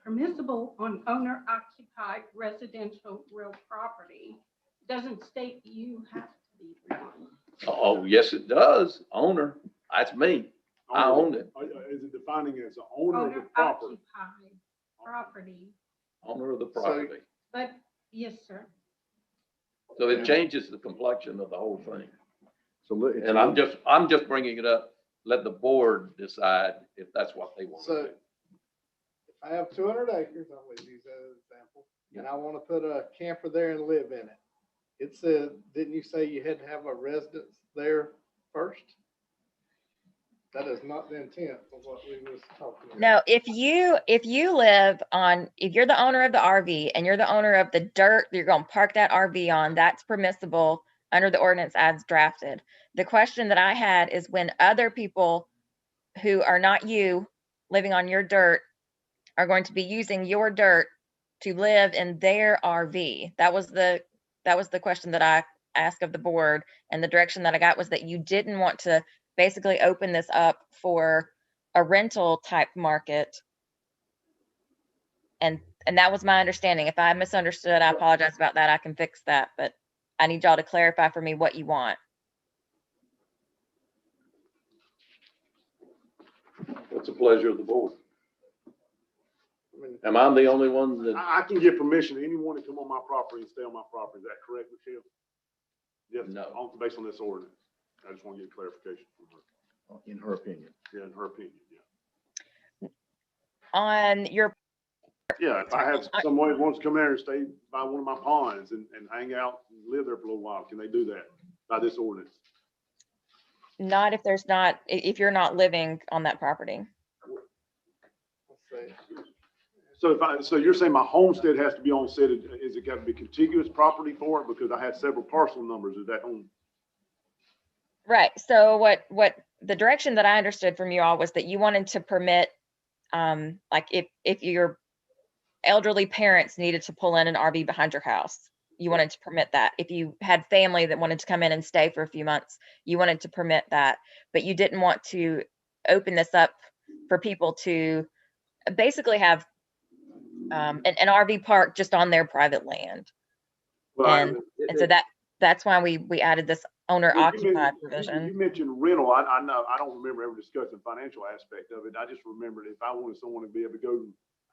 I: permissible on owner-occupied residential real property. Doesn't state you have to be one.
A: Oh, yes, it does. Owner, that's me. I own it.
E: Is it defining as an owner of the property?
I: Owner-occupied property.
A: Owner of the property.
I: But, yes, sir.
A: So it changes the complexion of the whole thing.
G: So
A: And I'm just bringing it up. Let the board decide if that's what they want to do.
H: If I have 200 acres, I always use that as an example, and I want to put a camper there and live in it. It said, didn't you say you had to have a residence there first? That is not the intent of what we was talking about.
R: No, if you live on, if you're the owner of the RV and you're the owner of the dirt that you're going to park that RV on, that's permissible under the ordinance as drafted. The question that I had is when other people who are not you living on your dirt are going to be using your dirt to live in their RV. That was the question that I asked of the board, and the direction that I got was that you didn't want to basically open this up for a rental type market. And that was my understanding. If I misunderstood, I apologize about that. I can fix that, but I need y'all to clarify for me what you want.
A: What's the pleasure of the board? Am I the only one that?
E: I can give permission to anyone to come on my property and stay on my property. Is that correct, Michelle? Yes,
A: No.
E: based on this ordinance. I just want to get clarification from her.
G: in her opinion.
E: Yeah, in her opinion, yeah.
R: On your,
E: Yeah, if I have someone that wants to come there and stay by one of my ponds and hang out and live there for a little while, can they do that by this ordinance?
R: not if you're not living on that property.
E: So you're saying my homestead has to be on said, is it got to be contiguous property for it? Because I had several parcel numbers. Is that on?
R: Right. So what the direction that I understood from you all was that you wanted to permit, like if your elderly parents needed to pull in an RV behind your house, you wanted to permit that. If you had family that wanted to come in and stay for a few months, you wanted to permit that, but you didn't want to open this up for people to basically have an RV park just on their private land. And so that's why we added this owner occupied provision.
E: You mentioned rental. I know, I don't remember ever discussing the financial aspect of it. I just remembered if I wanted someone to be able to go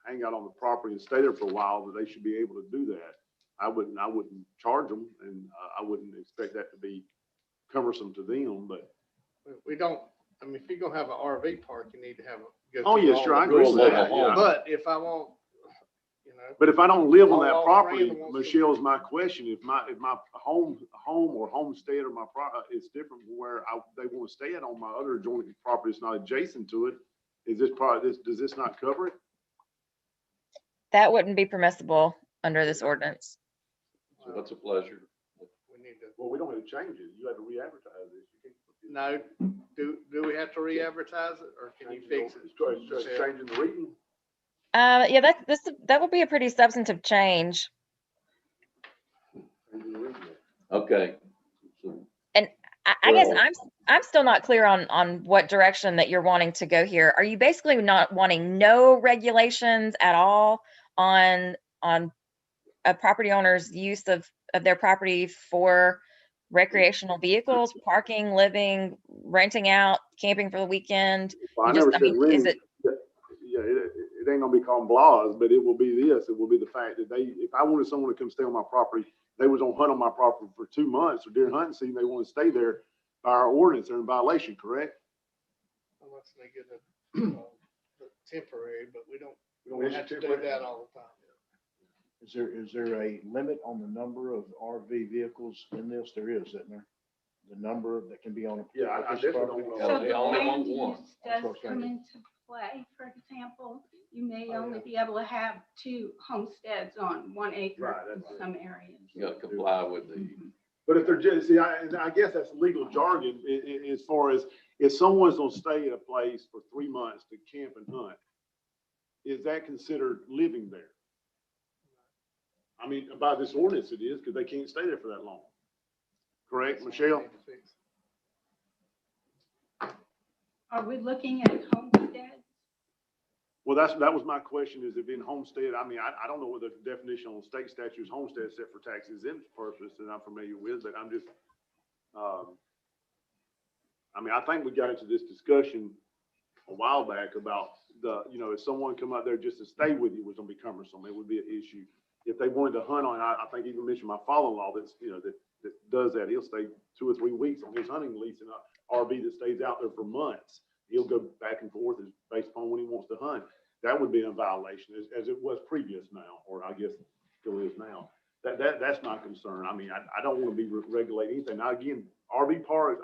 E: hang out on the property and stay there for a while, that they should be able to do that. I wouldn't charge them, and I wouldn't expect that to be cumbersome to them, but.
H: We don't, I mean, if you're gonna have an RV park, you need to have a.
E: Oh, yeah, sure, I agree with that, yeah.
H: But if I want,
E: But if I don't live on that
H: all
E: property,
H: friends wants to-
E: Michelle's my question. If my home or homestead or my it's different from where they want to stay at on my other adjoining property, it's not adjacent to it. Is this does this not cover it?
R: That wouldn't be permissible under this ordinance.
A: So what's a pleasure?
H: we need
E: Well, we don't have to change it. You have to re-advertise this. You can't.
H: No, do we have to re-advertise it, or can you fix it?
E: It's changing the reading.
R: Yeah, that would be a pretty substantive change.
A: Okay. So,
R: And I guess
A: Well-
R: I'm still not clear on what direction that you're wanting to go here. Are you basically not wanting no regulations at all on a property owner's use of their property for recreational vehicles, parking, living, renting out, camping for the weekend?
E: Well, I
R: You just-
E: never
R: I
E: said
R: mean,
E: renting.
R: is it-
E: Yeah, it ain't gonna be called blahs, but it will be this. It will be the fact that if I wanted someone to come stay on my property, they was on hunt on my property for 2 months or during hunting season, they want to stay there by our ordinance, they're in violation, correct?
H: Unless they get a temporary, but we don't have to do that all the time.
G: Is there a limit on the number of RV vehicles in this? There is, isn't there? The number that can be on a.
E: Yeah, I
G: particular
E: definitely
G: property?
E: don't
I: So
A: they
I: the
A: only want
I: land
A: one.
I: use
G: That's
I: does
G: what I'm
I: come
G: saying.
I: into play. For example, you may
E: Oh,
I: only
E: yeah.
I: be able to have 2 homesteads on 1 acre
E: Right,
I: in
E: that's it.
I: some areas.
A: You gotta comply with the,
E: But if they're just, see, I guess that's legal jargon, as far as if someone's gonna stay at a place for 3 months to camp and hunt, is that considered living there? I mean, by this ordinance it is, because they can't stay there for that long. Correct, Michelle?
I: Are we looking at homesteads?
E: Well, that was my question, is it in homestead? I mean, I don't know what the definition on state statutes homestead except for tax exempt purpose that I'm familiar with, but I'm just, I mean, I think we got into this discussion a while back about if someone come out there just to stay with you was gonna be cumbersome, it would be an issue. If they wanted to hunt on, I think even mentioned my father-in-law that does that, he'll stay 2 or 3 weeks on his hunting lease in a RV that stays out there for months. He'll go back and forth based upon when he wants to hunt. That would be a violation as it was previous now, or I guess still is now. That's my concern. I mean, I don't want to be regulating anything. Now, again, RV parks,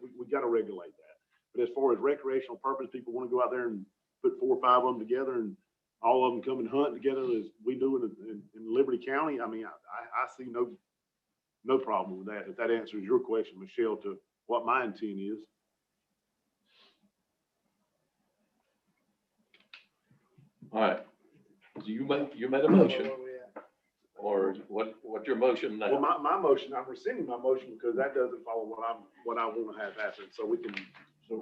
E: we got to regulate that. But as far as recreational purpose, people want to go out there and put 4 or 5 of them together and all of them come and hunt together as we do in Liberty County. I mean, I see no problem with that. If that answers your question, Michelle, to what my intent is.
A: all right. So you made a motion, or what's your motion
E: Well,
A: now?
E: my motion, I'm rescinding my motion because that doesn't follow what I want to have happen. So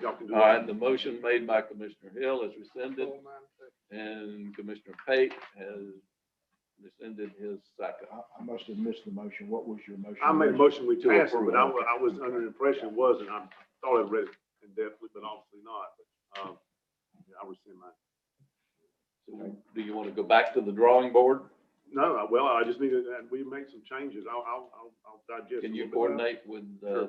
E: y'all can do
A: All
E: that.
A: right, the motion made by Commissioner Hill is rescinded, and Commissioner Pate has rescinded his second.
G: I must have missed the motion. What was your motion?
E: I made a motion we
A: To
E: passed it,
A: approve.
E: but I was under the impression it wasn't. I thought I read it in depthly, but obviously not. But, yeah, I rescind mine.
A: So do you want to go back to the drawing board?
E: No, well, I just need to, we make some changes. I'll digest.
A: Can
E: a
A: you
E: little bit.
A: coordinate with,
E: Well,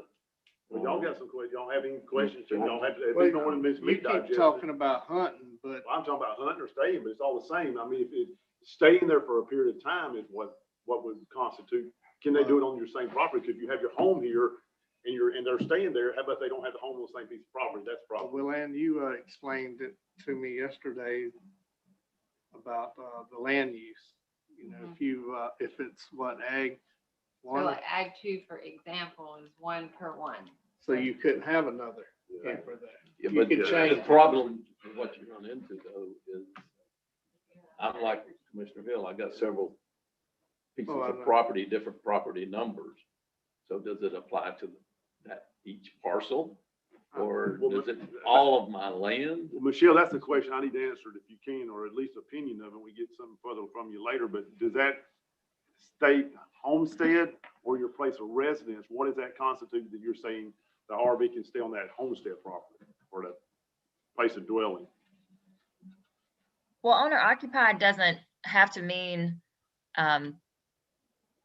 E: y'all got some questions. Y'all have any questions?
A: Sure.
E: Y'all have to, if
H: Well,
E: you don't want to miss me
H: You
E: digest.
H: keep talking about hunting, but
E: Well, I'm talking about hunting or staying, but it's all the same. I mean, if staying there for a period of time is what would constitute, can they do it on your same property? Because you have your home here and they're staying there. How about they don't have the home on the same piece of property? That's a problem.
H: Will, Ann, you explained it to me yesterday about the land use. You know, if it's ag
D: So
H: 1,
D: like Ag 2, for example, is 1 per 1.
H: so you couldn't have another camper there.
A: yeah,
H: You
A: but
H: could
A: the
H: change.
A: problem, with what you run into though, is I'm like Commissioner Hill, I got several pieces
H: Oh, I
A: of
H: know.
A: property, different property numbers. So does it apply to that each parcel? Or
E: Well,
A: does it all of my land?
E: Well, Michelle, that's the question I need to answer if you can, or at least opinion of it. We get something further from you later, but does that state homestead or your place of residence? What does that constitute that you're saying the RV can stay on that homestead property or the place of dwelling?
R: Well, owner occupied doesn't have to mean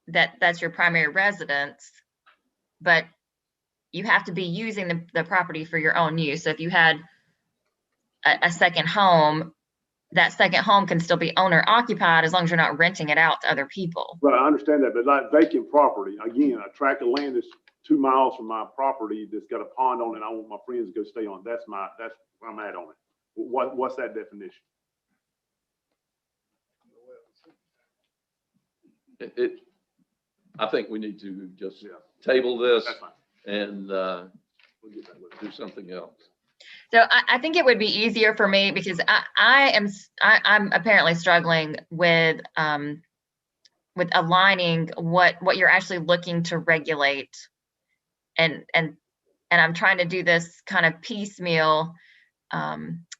R: that's your primary residence, but you have to be using the property for your own use. So if you had a second home, that second home can still be owner occupied as long as you're not renting it out to other people.
E: Right, I understand that, but like vacant property, again, a tract of land that's 2 miles from my property that's got a pond on it, and I want my friends to go stay on, that's where I'm at on it. What's that definition?
A: I think we need to just table this
E: That's fine.
A: and
E: We'll get that with
A: do something else.
R: So I think it would be easier for me because I'm apparently struggling with aligning what you're actually looking to regulate. And I'm trying to do this kind of piecemeal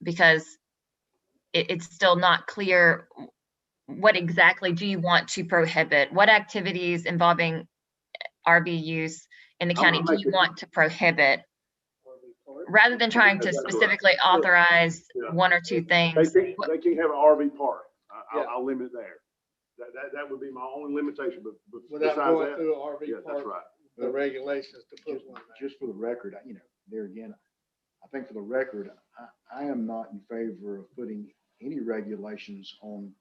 R: because it's still not clear what exactly do you want to prohibit? What activities involving RV use in the county do you want to prohibit? Rather than trying to specifically authorize one or two things.
E: They can have an RV park. I'll limit there. That would be my only limitation, but
H: Without
E: besides
H: going
E: that,
H: through an RV
E: yeah, that's
H: park,
E: right.
H: the regulations to put one there.
G: Just for the record, there again, I think for the record, I am not in favor of putting any regulations on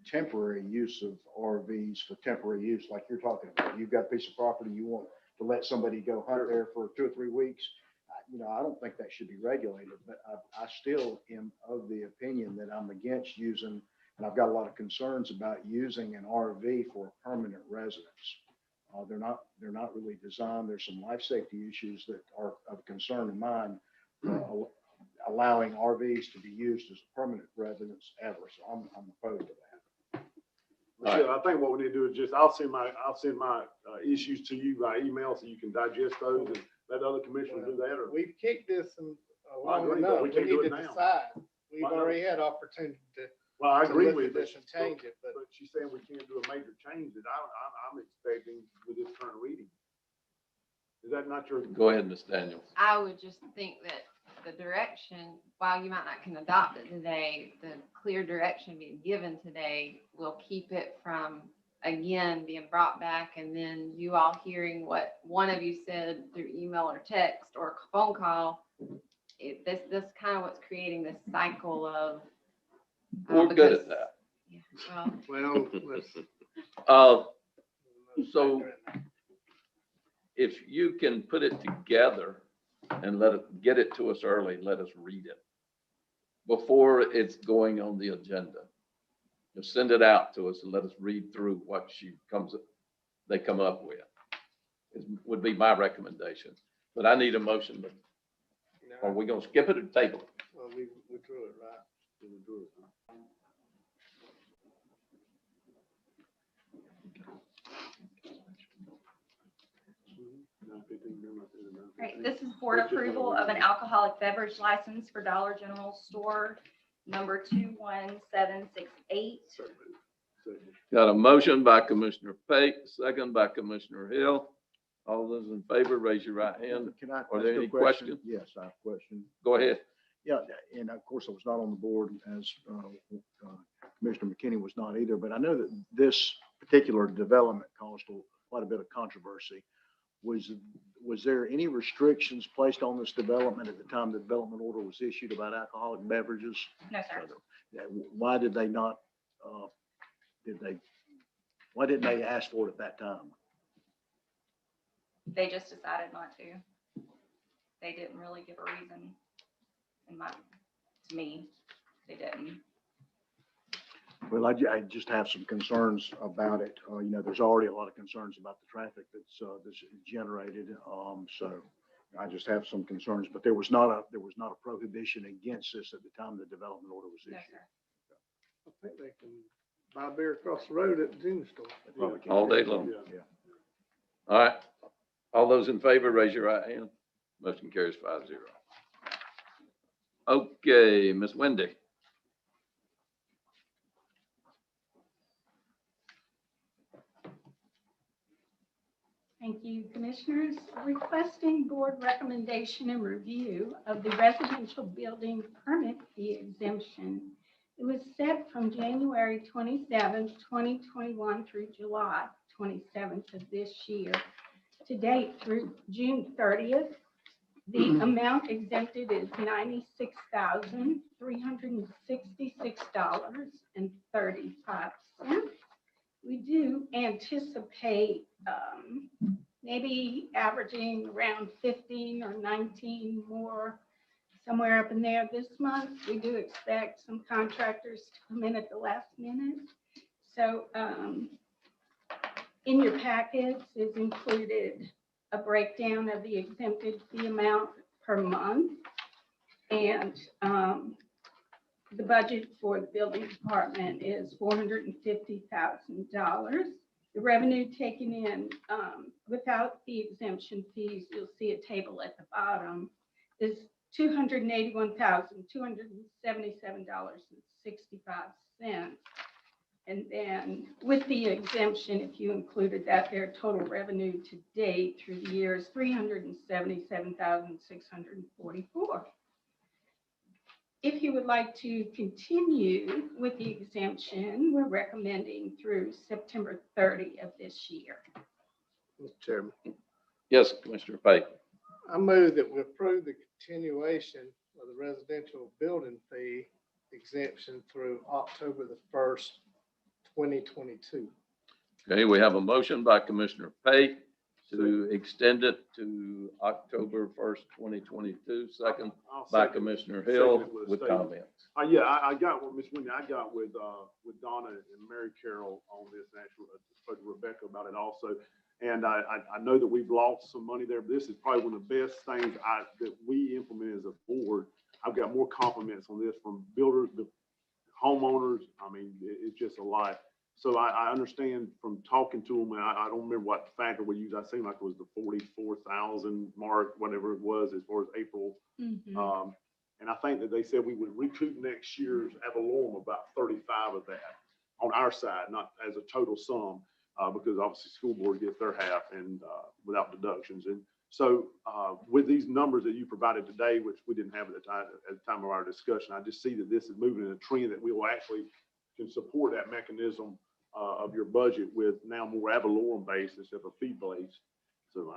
G: temporary use of RVs for temporary use, like you're talking about. You've got a piece of property, you want to let somebody go hunt there for 2 or 3 weeks. I don't think that should be regulated, but I still am of the opinion that I'm against using, and I've got a lot of concerns about using an RV for a permanent residence. They're not really designed. There's some life safety issues that are of concern of mine, allowing RVs to be used as a permanent residence ever. So I'm opposed to that.
E: Michelle, I think what we need to do is I'll send my issues to you by email so you can digest those and let other commissioners do that. Or
H: We've kicked this
E: I
H: long
E: agree, but
H: enough.
E: we
H: We
E: can't do
H: need
E: it
H: to
E: now.
H: decide. We've
E: Well, I know.
H: already had opportunity to.
E: well, I
H: to
E: agree
H: look
E: with
H: at
E: you,
H: this and change it, but
E: she's saying we can't do a major change that I'm expecting with this current reading. Is that not your?
A: Go ahead, Ms. Daniels.
D: I would just think that the direction, while you might not can adopt it today, the clear direction being given today will keep it from, again, being brought back and then you all hearing what one of you said through email or text or phone call. This kind of what's creating this cycle of.
A: We're good at that.
D: Yeah,
H: well, let's.
A: So if you can put it together and get it to us early, let us read it before it's going on the agenda. Just send it out to us and let us read through what they come up with. Would be my recommendation. But I need a motion. Are we gonna skip it or table it?
H: Well, we drew it, right?
E: We drew it, huh?
P: Right, this is board approval of an alcoholic beverage license for Dollar General Store number 21768.
A: Got a motion by Commissioner Pate, second by Commissioner Hill. All those in favor, raise your right hand.
G: Can I
A: Are there
G: ask a
A: any
G: question?
A: questions?
G: Yes, I have a question.
A: Go ahead.
G: Yeah, and of course, I was not on the board as Commissioner McKinney was not either, but I know that this particular development caused quite a bit of controversy. Was there any restrictions placed on this development at the time the development order was issued about alcoholic beverages?
P: No, sir.
G: Why did they not, why didn't they ask for it at that time?
P: They just decided not to. They didn't really give a reason. To me, they didn't.
G: Well, I just have some concerns about it. There's already a lot of concerns about the traffic that's generated. So I just have some concerns, but there was not a prohibition against this at the time the development order was issued.
P: No, sir.
H: I think they can buy beer across the road at the junior store.
G: They probably can't.
A: All day long.
G: Yeah.
A: All right. All those in favor, raise your right hand. Motion carries 5-0. Okay, Ms. Wendy.
I: Thank you, Commissioners. Requesting board recommendation and review of the residential building permit fee exemption. It was set from January 27th, 2021 through July 27th of this year. To date through June 30th, the amount exempted is $96,366.35. We do anticipate maybe averaging around 15 or 19 more, somewhere up in there this month. We do expect some contractors to come in at the last minute. So in your packets is included a breakdown of the exempted fee amount per month. And the budget for the building department is $450,000. The revenue taken in without the exemption fees, you'll see a table at the bottom, is $281,277.65. And then with the exemption, if you included that, their total revenue to date through the year is $377,644. If you would like to continue with the exemption, we're recommending through September 30 of this year.
H: Mr. Chairman,
A: Yes, Commissioner Pate.
H: I move that we approve the continuation of the residential building fee exemption through October the 1st, 2022.
A: Okay, we have a motion by Commissioner Pate to extend it to October 1st, 2022. Second
E: I'll
A: by
E: second-
A: Commissioner
E: second
A: Hill
E: it with a
A: with
E: statement.
A: comments.
E: Yeah, I got what Ms. Whitney, I got with Donna and Mary Carroll on this, and actually spoke to Rebecca about it also. And I know that we've lost some money there, but this is probably one of the best things that we implement as a board. I've got more compliments on this from builders, the homeowners. I mean, it's just a lot. So I understand from talking to them, and I don't remember what factor we used. I seemed like it was the 44,000 mark, whatever it was, as far as April. And I think that they said we would recoup next year's ad valorem about 35 of that on our side, not as a total sum, because obviously school board gets their half and without deductions. And so with these numbers that you provided today, which we didn't have at the time of our discussion, I just see that this is moving in a trend that we will actually can support that mechanism of your budget with now more ad valorem based instead of a fee based. So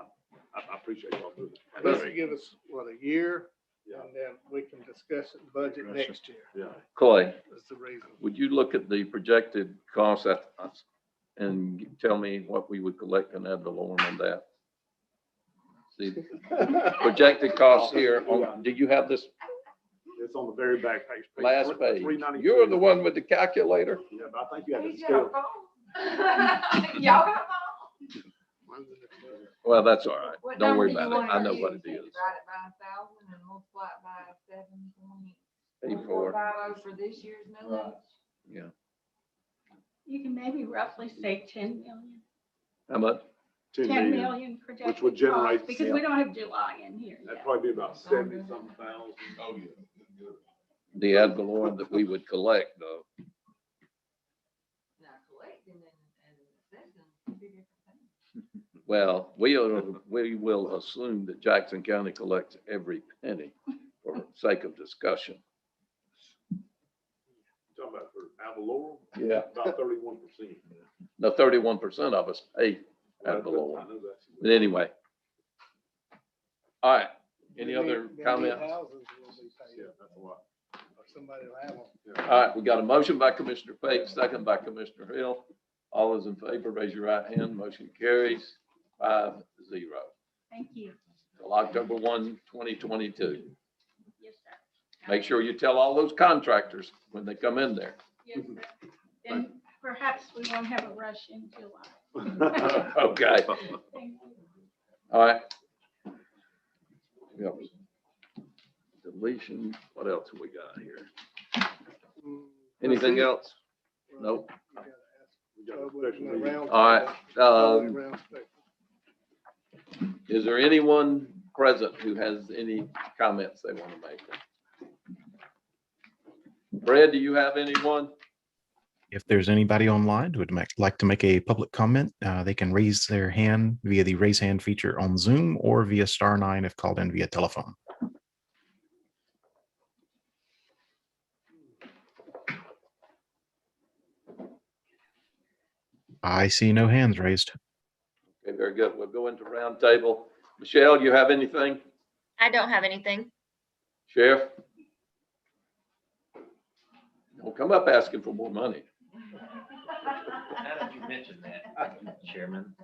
E: I appreciate y'all doing it.
H: This will give us, what, a year? And then we can discuss it, budget next year.
E: Yeah.
A: Clay,
H: That's the reason.
A: would you look at the projected costs and tell me what we would collect in ad valorem on that? See, projected costs here, do you have this
E: It's on the very back page.
A: last page?
E: 392.
A: You're the one with the calculator?
E: Yeah, but I think you have to
N: He's
E: scale.
N: got a phone. Y'all got a phone?
A: Well, that's all right.
N: What
A: Don't worry
N: number
A: about
N: you
A: it. I know
N: wanna
A: what
N: use?
A: it is.
N: Divide it by 1,000 and multiply it by 7.450 for this year's millage.
A: Yeah.
I: You can maybe roughly say 10 million.
A: How much?
I: 10 million projected
E: Which would generate-
I: cost, because we don't have July in here
E: That'd
I: yet.
E: probably be about 70-something thousand.
C: Oh, yeah.
A: The ad valorem that we would collect though.
N: Now, collecting and assessing, two different things.
A: Well, we will assume that Jackson County collects every penny for sake of discussion.
E: Talking about for ad valorem?
A: Yeah.
E: About 31%.
A: No, 31% of us pay ad valorem.
E: I know that.
A: But anyway. All right. Any
H: Then
A: other
H: these
A: comments?
H: houses will be paid,
E: Yeah, that's a lot.
H: or somebody will have them.
A: All right, we got a motion by Commissioner Pate, second by Commissioner Hill. All those in favor, raise your right hand. Motion carries 5-0
I: Thank you.
A: till October 1, 2022.
I: Yes, sir.
A: Make sure you tell all those contractors when they come in there.
I: Yes, sir. And perhaps we won't have a rush in July.
A: Okay,
I: Thank you.
A: all right. Yep. Deletion, what else have we got here? Anything else? Nope.
E: We got a special meeting.
A: All right, is there anyone present who has any comments they want to make? Brad, do you have anyone?
Q: If there's anybody online who would like to make a public comment, they can raise their hand via the raise hand feature on Zoom or via *9 if called in via telephone. I see no hands raised.
A: Okay, very good. We'll go into round table. Michelle, you have anything?
R: I don't have anything.
A: Sheriff? Don't come up asking for more money.
B: Now that you mentioned that, Chairman,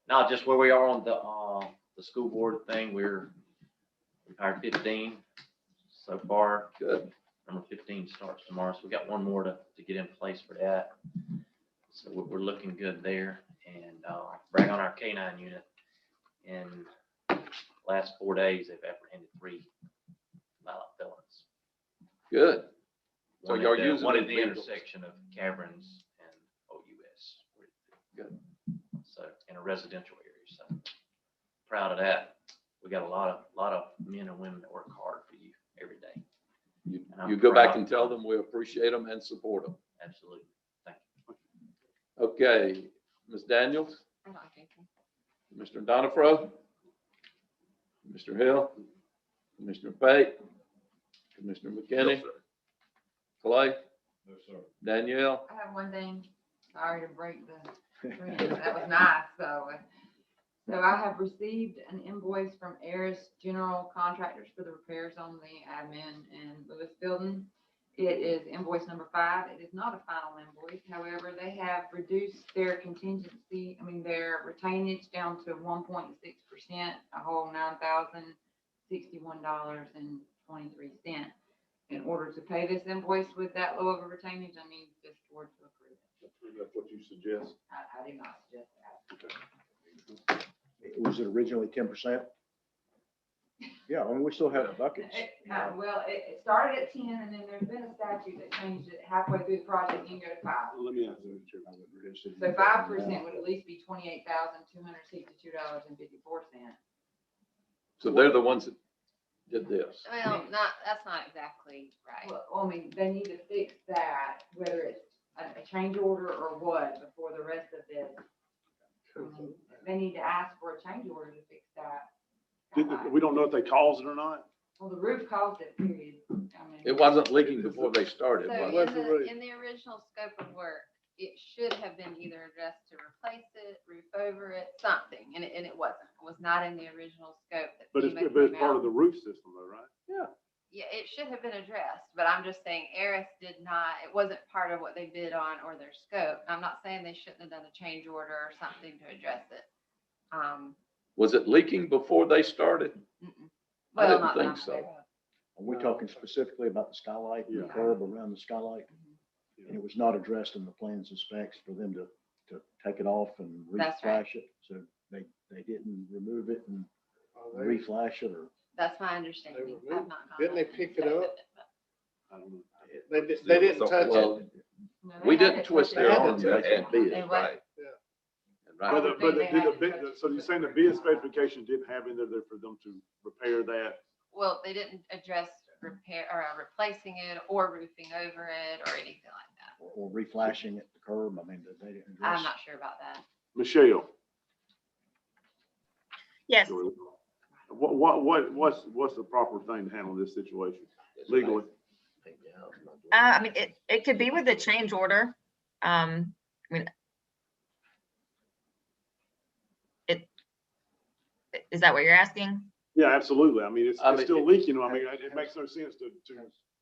B: now just where we are on the school board thing, we've hired 15 so far.
A: Good.
B: Number 15 starts tomorrow, so we got one more to get in place for that. So we're looking good there, and brag on our K-9 unit. in last 4 days, they've apprehended 3 violent felons.
A: Good. So
B: One
A: you're
B: at the-
A: using
B: one
A: it
B: at the
A: legal.
B: intersection of Caverns and OUS.
A: Good.
B: So in a residential area, so proud of that. We got a lot of men and women that work hard for you every day.
A: You,
B: And I'm
A: you go back
B: proud.
A: and tell them we appreciate them and support them.
B: Absolutely. Thank you.
A: Okay, Ms. Daniels,
D: I don't have anything.
A: Mr. Donifro, Mr. Hill, Commissioner Fate, Commissioner McKinney, Clay,
C: No, sir.
A: Danielle.
N: I have one thing, sorry to break the trend, that was nice, so I have received an invoice from Aris General Contractors for the repairs on the admin and Lewis building. It is invoice number 5. It is not a final invoice, however, they have reduced their contingency, their retainage down to 1.6%, a whole $9,061.23. In order to pay this invoice with that low of a retainage, I need this board to approve it.
E: That's what you suggest.
N: I did not suggest that.
G: Was it originally 10%? Yeah, I mean, we still have buckets.
N: Well, it started at 10, and then there's been a statute that changed it halfway through the project, you can go to 5.
E: Let me ask you, Chair, I would reduce it.
N: So 5% would at least be $28,262.54.
A: So they're the ones that did this.
D: Well, that's not exactly right.
N: Well, they need to fix that, whether it's a change order or what, before the rest of this. They need to ask for a change order to fix that.
E: We don't know if they caused it or not.
N: Well, the roof caused it, period.
A: It wasn't leaking before they started,
D: So
A: was it?
D: in the original scope of work, it should have been either addressed to replace it, roof over it, something, and it wasn't. It was not in the original scope that
E: But it's
D: FEMA
E: part
D: came out.
E: of the roof system though, right?
D: Yeah, it should have been addressed, but I'm just saying Aris did not, it wasn't part of what they bid on or their scope. I'm not saying they shouldn't have done a change order or something to address it.
A: Was it leaking before they started? I
D: Well,
A: didn't
D: not
A: think
D: that
A: so.
D: way.
G: Are we talking specifically about the skylight, the
E: Yeah.
G: curb around the skylight? And it was not addressed in the plans and specs for them to take it off and
D: That's right.
G: reflash it? So they didn't remove it and
H: They
G: reflash it, or?
D: That's my understanding.
H: removed-
D: I've not gone
H: didn't they
D: back and
H: pick it
D: inspected
H: up?
D: but-
E: I don't know.
H: They didn't touch
A: Well,
H: it.
A: we didn't twist their arm to
O: They
A: make them
O: had
A: bid,
O: bids,
D: They
O: right?
E: But
A: right?
E: the, so you're saying the bid specification didn't have in there for them to repair that?
D: Well, they didn't address repair or replacing it or roofing over it or anything like that.
G: Or reflashing at the curb? I mean, they didn't address.
D: I'm not sure about that.
E: Michelle?
R: Yes.
E: What's the proper thing to handle this situation legally?
R: I mean, it could be with a change order. I mean, is that what you're asking?
E: Yeah, absolutely. I mean, it's
A: I mean,
E: still leaking. I mean, it makes no sense to.
G: Has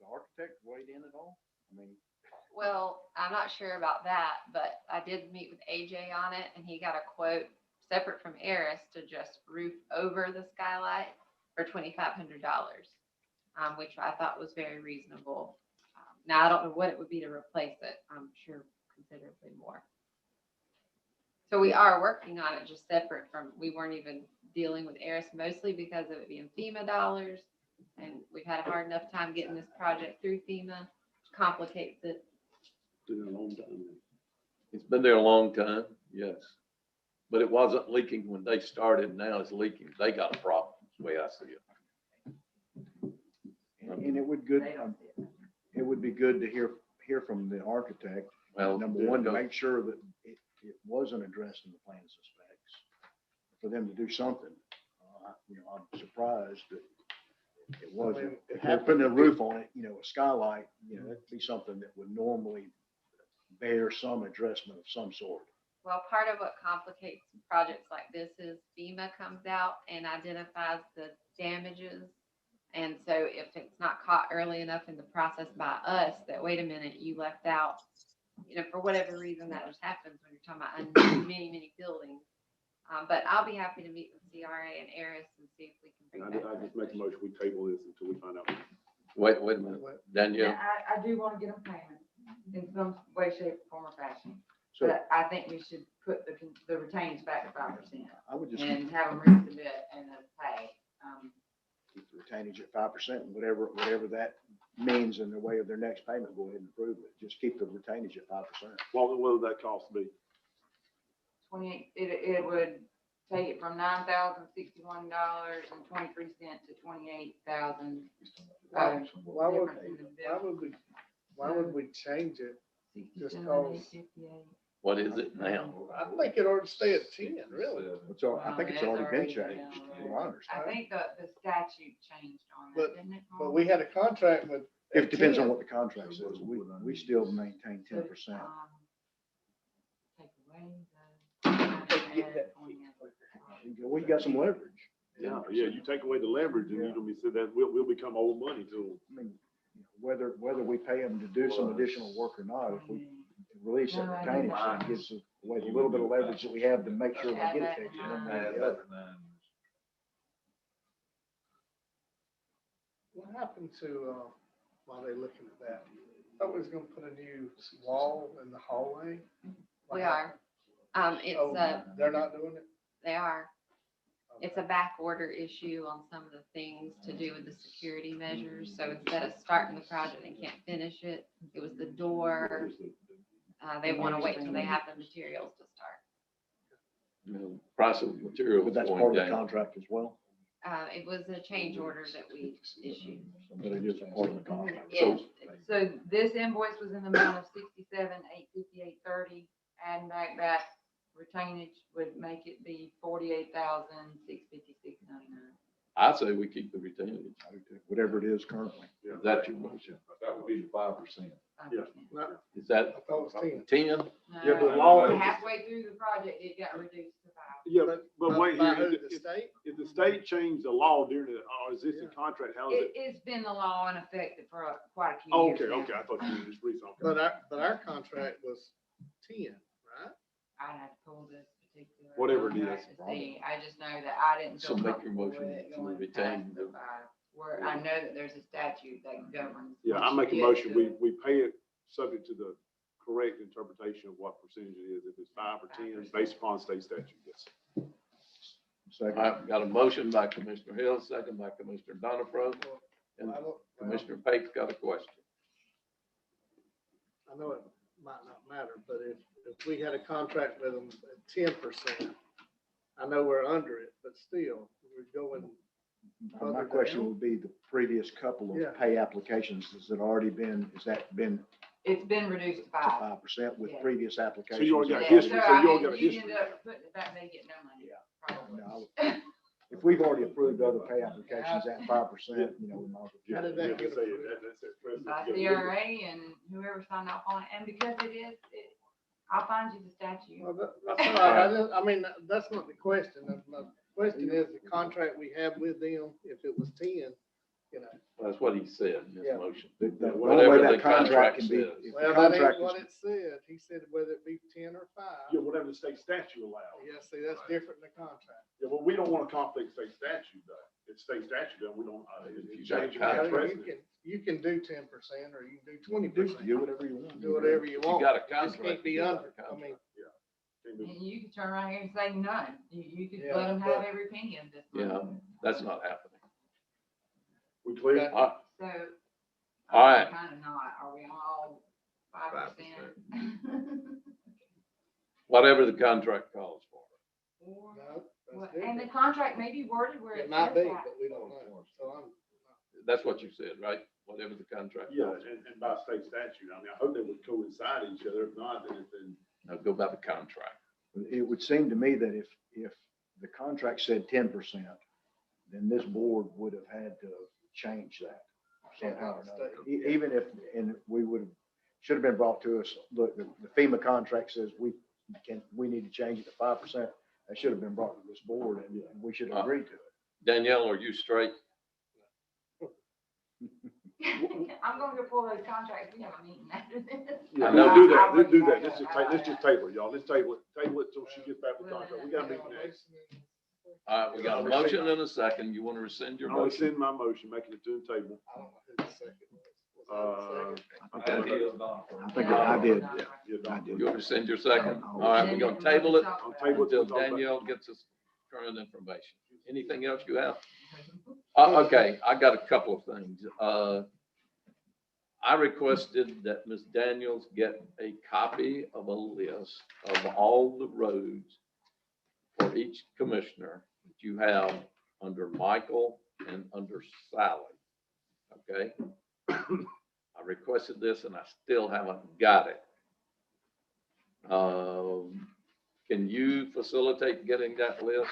G: the architect weighed in at all? I mean,
D: Well, I'm not sure about that, but I did meet with AJ on it and he got a quote separate from Aris to just roof over the skylight for $2,500, which I thought was very reasonable. Now, I don't know what it would be to replace it. I'm sure considerably more. So we are working on it just separate from, we weren't even dealing with Aris mostly because of it being FEMA dollars. And we've had a hard enough time getting this project through FEMA, which complicates it.
E: Been a long time.
A: It's been there a long time, yes. But it wasn't leaking when they started. Now it's leaking. They got a problem, is the way I see it.
G: and it would be good to hear from the architect.
A: Well,
G: Number one, to make sure that it wasn't addressed in the plans and specs, for them to do something. I'm surprised that it wasn't. If they're putting a roof on it, a skylight, that'd be something that would normally bear some addressment of some sort.
D: Well, part of what complicates projects like this is FEMA comes out and identifies the damages. And so if it's not caught early enough in the process by us, that wait a minute, you left out, for whatever reason, that just happens when you're talking about many, many buildings. But I'll be happy to meet with CRA and Aris and see if we can bring that.
E: I just make a motion, we table this until we find out.
A: Wait a minute, Danielle.
N: I do want to get them payment in some way, shape, form, or fashion.
G: So
F: But I think we should put the retainage back to 5%
G: I would just
F: and have them resubmit and then pay.
G: keep the retainage at 5%, and whatever that means in the way of their next payment, go ahead and approve it. Just keep the retainage at 5%.
E: What would that cost be?
N: 28, it would take it from $9,061.23 to $28,000.
H: Why would we change it? Just
N: 67,
H: cause,
N: 858.
A: What is it now?
H: I think it ought to stay at 10, really.
G: I think it's already been changed, from what I
N: I
G: understand.
N: think the statute changed on
H: But-
N: that, didn't it?
H: But we had a contract with.
G: It depends on
H: 10.
G: what the contract says. We still maintain 10%.
N: Take away
G: We got some leverage.
E: Yeah, you take away the leverage and you're gonna be, so that we'll become old money to
G: I mean, whether we pay them to do some additional work or not, if we release that retainage, it gives us away a little bit of leverage that we have to make sure we get it fixed. one way or the other.
H: What happened to, while they looking at that? I thought we was gonna put a new wall in the hallway.
D: We are. It's
H: Oh, they're not doing it?
D: they are. It's a back order issue on some of the things to do with the security measures. So instead of starting the project and can't finish it, it was the door. They want to wait till they have the materials to start.
A: Price of materials.
G: But that's
A: going
G: part of the
A: down.
G: contract as well.
D: It was a change order that we issued.
G: But it is a part of the contract.
D: Yes.
N: So this invoice was in the amount of 67,858.30, adding back that retainage would make it be 48,656.99.
A: I say we keep the retainage.
G: Whatever it is currently.
A: Is that your motion?
O: That would be the 5%.
A: Is that
H: I thought it was 10.
A: 10?
E: Yeah, the law-
N: Halfway through the project, it got reduced to 5.
E: Yeah, but wait,
H: By
E: here,
H: who, the state?
E: if the state changed the law during the, or is this a contract, how is it?
N: It's been the law in effect for quite a few
E: Oh,
N: years
E: okay,
N: now.
E: okay, I thought you were just recent.
H: But our contract was 10, right?
N: I'd have to pull this particular.
E: Whatever it
N: contract
E: is.
N: to see. I just know that I didn't
A: So
N: feel
A: make your
N: comfortable with
A: motion
N: it
A: to
N: going
A: retain
N: past
A: the-
N: the 5. Where I know that there's a statute that governs.
E: Yeah, I
N: once
E: make a
N: you get
E: motion,
N: to
E: we pay it subject to the correct interpretation of what percentage it is, if it's 5 or 10, based upon state statute, yes.
A: All right, got a motion by Commissioner Hill, second by Commissioner Donifro, and
H: Well,
A: Commissioner Pake's got a question.
H: I know it might not matter, but if we had a contract with them at 10%, I know we're under it, but still, we're going.
G: My question would be the previous couple
H: Yeah.
G: of pay applications, has that been
N: It's been reduced to
G: to
N: 5.
G: 5% with
N: Yeah.
G: previous applications?
E: you already got
N: Yeah,
E: history,
N: so
E: so
N: I
E: you all
N: mean,
E: got a
N: you
E: history.
N: end up putting it back, they get no money.
G: Yeah.
N: Probably.
G: No, if we've already approved other pay applications at 5%, we might as well.
H: How did that get
E: Say it,
H: approved?
E: that's it, President.
N: By CRA and whoever signed off on it, and because I'll find you the statute.
H: Well, that's all right. I mean, that's not the question. My question is the contract we have with them, if it was 10,
A: That's what he said in his
H: Yeah.
A: motion.
G: The only
A: Whatever
G: way
A: the
G: that contract
A: contract
G: can be,
A: says.
G: if the
H: Well, that
G: contract
H: ain't what
G: is,
H: it said. He said whether it be 10 or 5.
E: Yeah, whatever the state statute allows.
H: Yeah, see, that's different than the contract.
E: Yeah, well, we don't want to conflict state statute, though. It's state statute, then we don't,
A: If you
E: it's
A: got
E: changing
A: a
E: our
A: contract,
E: precedent.
H: You can do 10% or you can do
G: do
H: 20%.
G: whatever you want.
H: Do whatever you
A: If you
H: want.
A: got a
H: Just
A: contract,
H: can't be
A: you got a
H: under, I
A: contract.
H: mean,
E: Can't do-
N: And you could turn around here and say none. You could
H: Yeah,
N: let them have
H: but-
N: every penny of this
A: Yeah,
N: money.
A: that's not happening.
E: We clear?
H: Okay.
N: So.
A: All right.
N: Kind of not. Are we all 5%?
A: Whatever the contract calls for.
N: Or,
H: no,
N: well,
H: that's
N: and the
H: different.
N: contract may be worded where
H: It
N: it
H: might
N: says
H: be,
N: that.
H: but we don't know. So
A: That's what you said, right? Whatever the contract
E: Yeah,
A: calls for.
E: and by state statute, I mean, I hope they would coincide each other, if not, then
A: Now go by the contract.
G: It would seem to me that if the contract said 10%, then this board would have had to change that somehow or another. Even if, and we should have been brought to us, look, the FEMA contract says we need to change it to 5%. That should have been brought to this board and we should have agreed to it.
A: Danielle, are you straight?
N: I'm gonna go pull those contracts. We have a meeting after this.
E: Yeah,
A: I know.
E: let's do that,
N: I'll
E: let's do
N: bring
E: that,
N: you
E: let's
N: back
E: just
N: up.
E: table it, y'all, let's table it till she gets back with the contract, we got a meeting next.
A: All right, we got a motion and a second. You want to rescind your
E: I'll
A: motion?
E: rescind my motion, making it to the table.
H: I don't know who the second was.
G: I think I did. I did.
A: You want to send your second? All right, we're gonna table it
E: I'll table it
A: until
E: till October.
A: Danielle gets us current information. Anything else you have? Okay, I got a couple of things. I requested that Ms. Daniels get a copy of a list of all the roads for each commissioner that you have under Michael and under Sally. Okay? I requested this and I still haven't got it. Can you facilitate getting that list?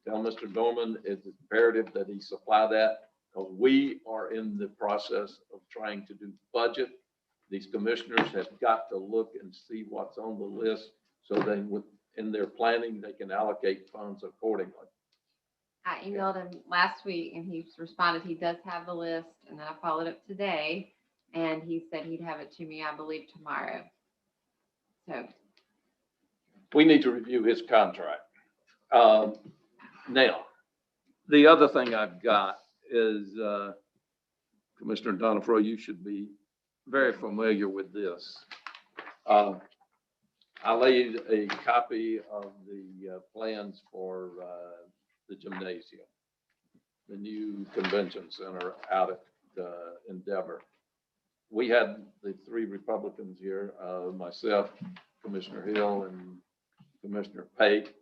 A: Tell Mr. Dorman it's imperative that he supply that, because we are in the process of trying to do budget. These commissioners have got to look and see what's on the list, so they, in their planning, they can allocate funds accordingly.
D: I emailed him last week and he responded, he does have the list, and then I followed up today and he said he'd have it to me, I believe, tomorrow. So
A: We need to review his contract. Now, the other thing I've got is, Commissioner Donifro, you should be very familiar with this. I laid a copy of the plans for the gymnasium, the new convention center out at Endeavor. We had the three Republicans here, myself, Commissioner Hill, and Commissioner Pate.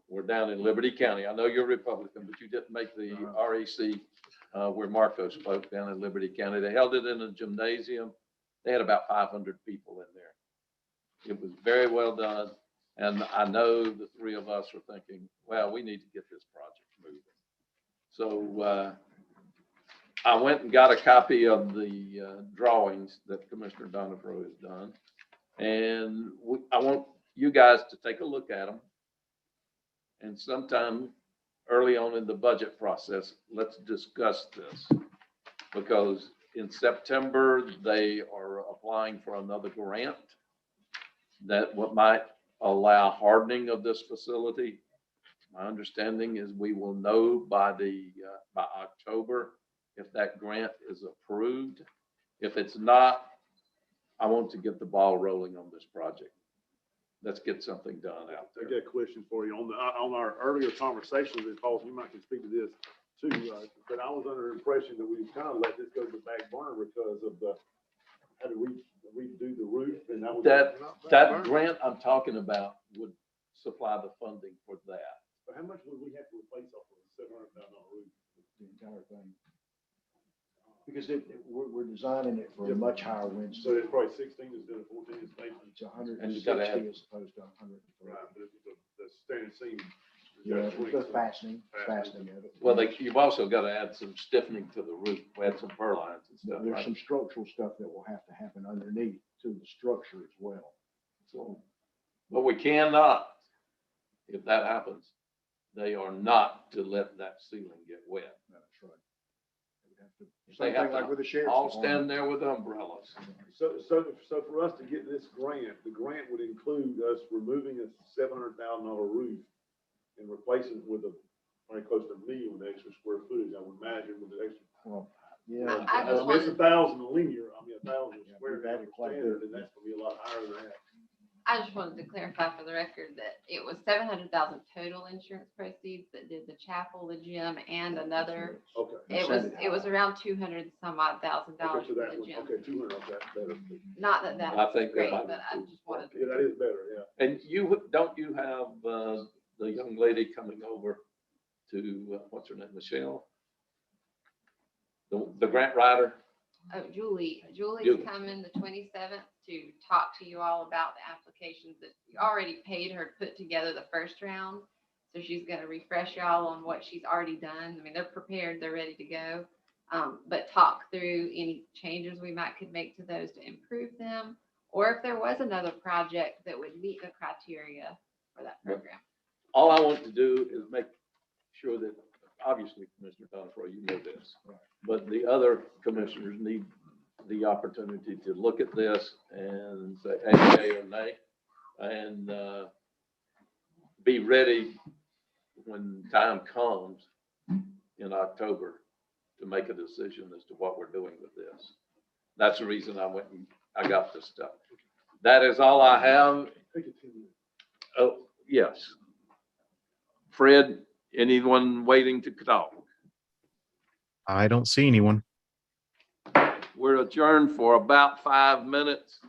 A: We're down in Liberty County. I know you're Republican, but you didn't make the REC where Marco spoke down in Liberty County. They held it in a gymnasium. They had about 500 people in there. It was very well done. And I know the three of us are thinking, well, we need to get this project moving. So I went and got a copy of the drawings that Commissioner Donifro has done. And I want you guys to take a look at them. And sometime early on in the budget process, let's discuss this. Because in September, they are applying for another grant that what might allow hardening of this facility. My understanding is we will know by October if that grant is approved. If it's not, I want to get the ball rolling on this project. Let's get something done out
E: I
A: there.
E: got a question for you on our earlier conversations, and Paul, you might can speak to this too, but I was under the impression that we kind of let this go to the back burner because of the, had to redo the roof, and that was.
A: That grant I'm talking about would supply the funding for that.
E: But how much would we have to replace off of a $700,000 roof?
G: The entire thing. Because we're designing it for a much higher wind
E: So
G: speed.
E: it's probably 16 instead of 14 is basically.
G: It's 160
A: And you gotta have-
G: as opposed to 100.
E: Right, but it's the standard seam.
G: Yeah, it's the fastening of it.
A: Well, you've also got to add some stiffening to the roof, add some purlines and stuff.
G: There's
A: Right?
G: some structural stuff that will have to happen underneath to the structure as well.
A: So, but we cannot, if that happens, they are not to let that ceiling get wet.
G: That's right.
A: They have
G: Something like with the
A: to
G: sheriff's
A: all
G: department.
A: stand there with umbrellas.
E: So for us to get this grant, the grant would include us removing a $700,000 roof and replacing it with very close to $1 million with extra square footage, I would imagine, with the extra.
G: Well, yeah.
D: I just
E: It's 1,000 linear, 1,000
G: Yeah,
E: square
G: we've added quite a
E: standard,
G: bit.
E: and that's gonna be a lot higher than that.
D: I just wanted to clarify for the record that it was 700,000 total insurance proceeds that did the chapel, the gym, and another.
E: Okay.
D: It was around 200 some odd thousand
E: Okay,
D: dollars
E: so
D: for
E: that
D: the
E: one,
D: gym.
E: okay, 200, okay, that's better.
D: Not that
A: I
D: that's
A: think that
D: great,
A: might
D: but I
A: be-
D: just wanted
E: Yeah, that is better, yeah.
A: And don't you have the young lady coming over to, what's her name, Michelle? The grant writer?
D: Oh, Julie's
A: Julie.
D: coming the 27th to talk to you all about the applications that you already paid her to put together the first round. So she's gonna refresh y'all on what she's already done. I mean, they're prepared, they're ready to go. But talk through any changes we could make to those to improve them. Or if there was another project that would meet the criteria for that program.
A: All I want to do is make sure that, obviously, Commissioner Donifro, you know this, but the other commissioners need the opportunity to look at this and say yea or nay, and be ready when time comes in October to make a decision as to what we're doing with this. That's the reason I went and I got this stuff. That is all I have. Oh, yes. Fred, anyone waiting to talk?
Q: I don't see anyone.
A: We're adjourned for about 5 minutes.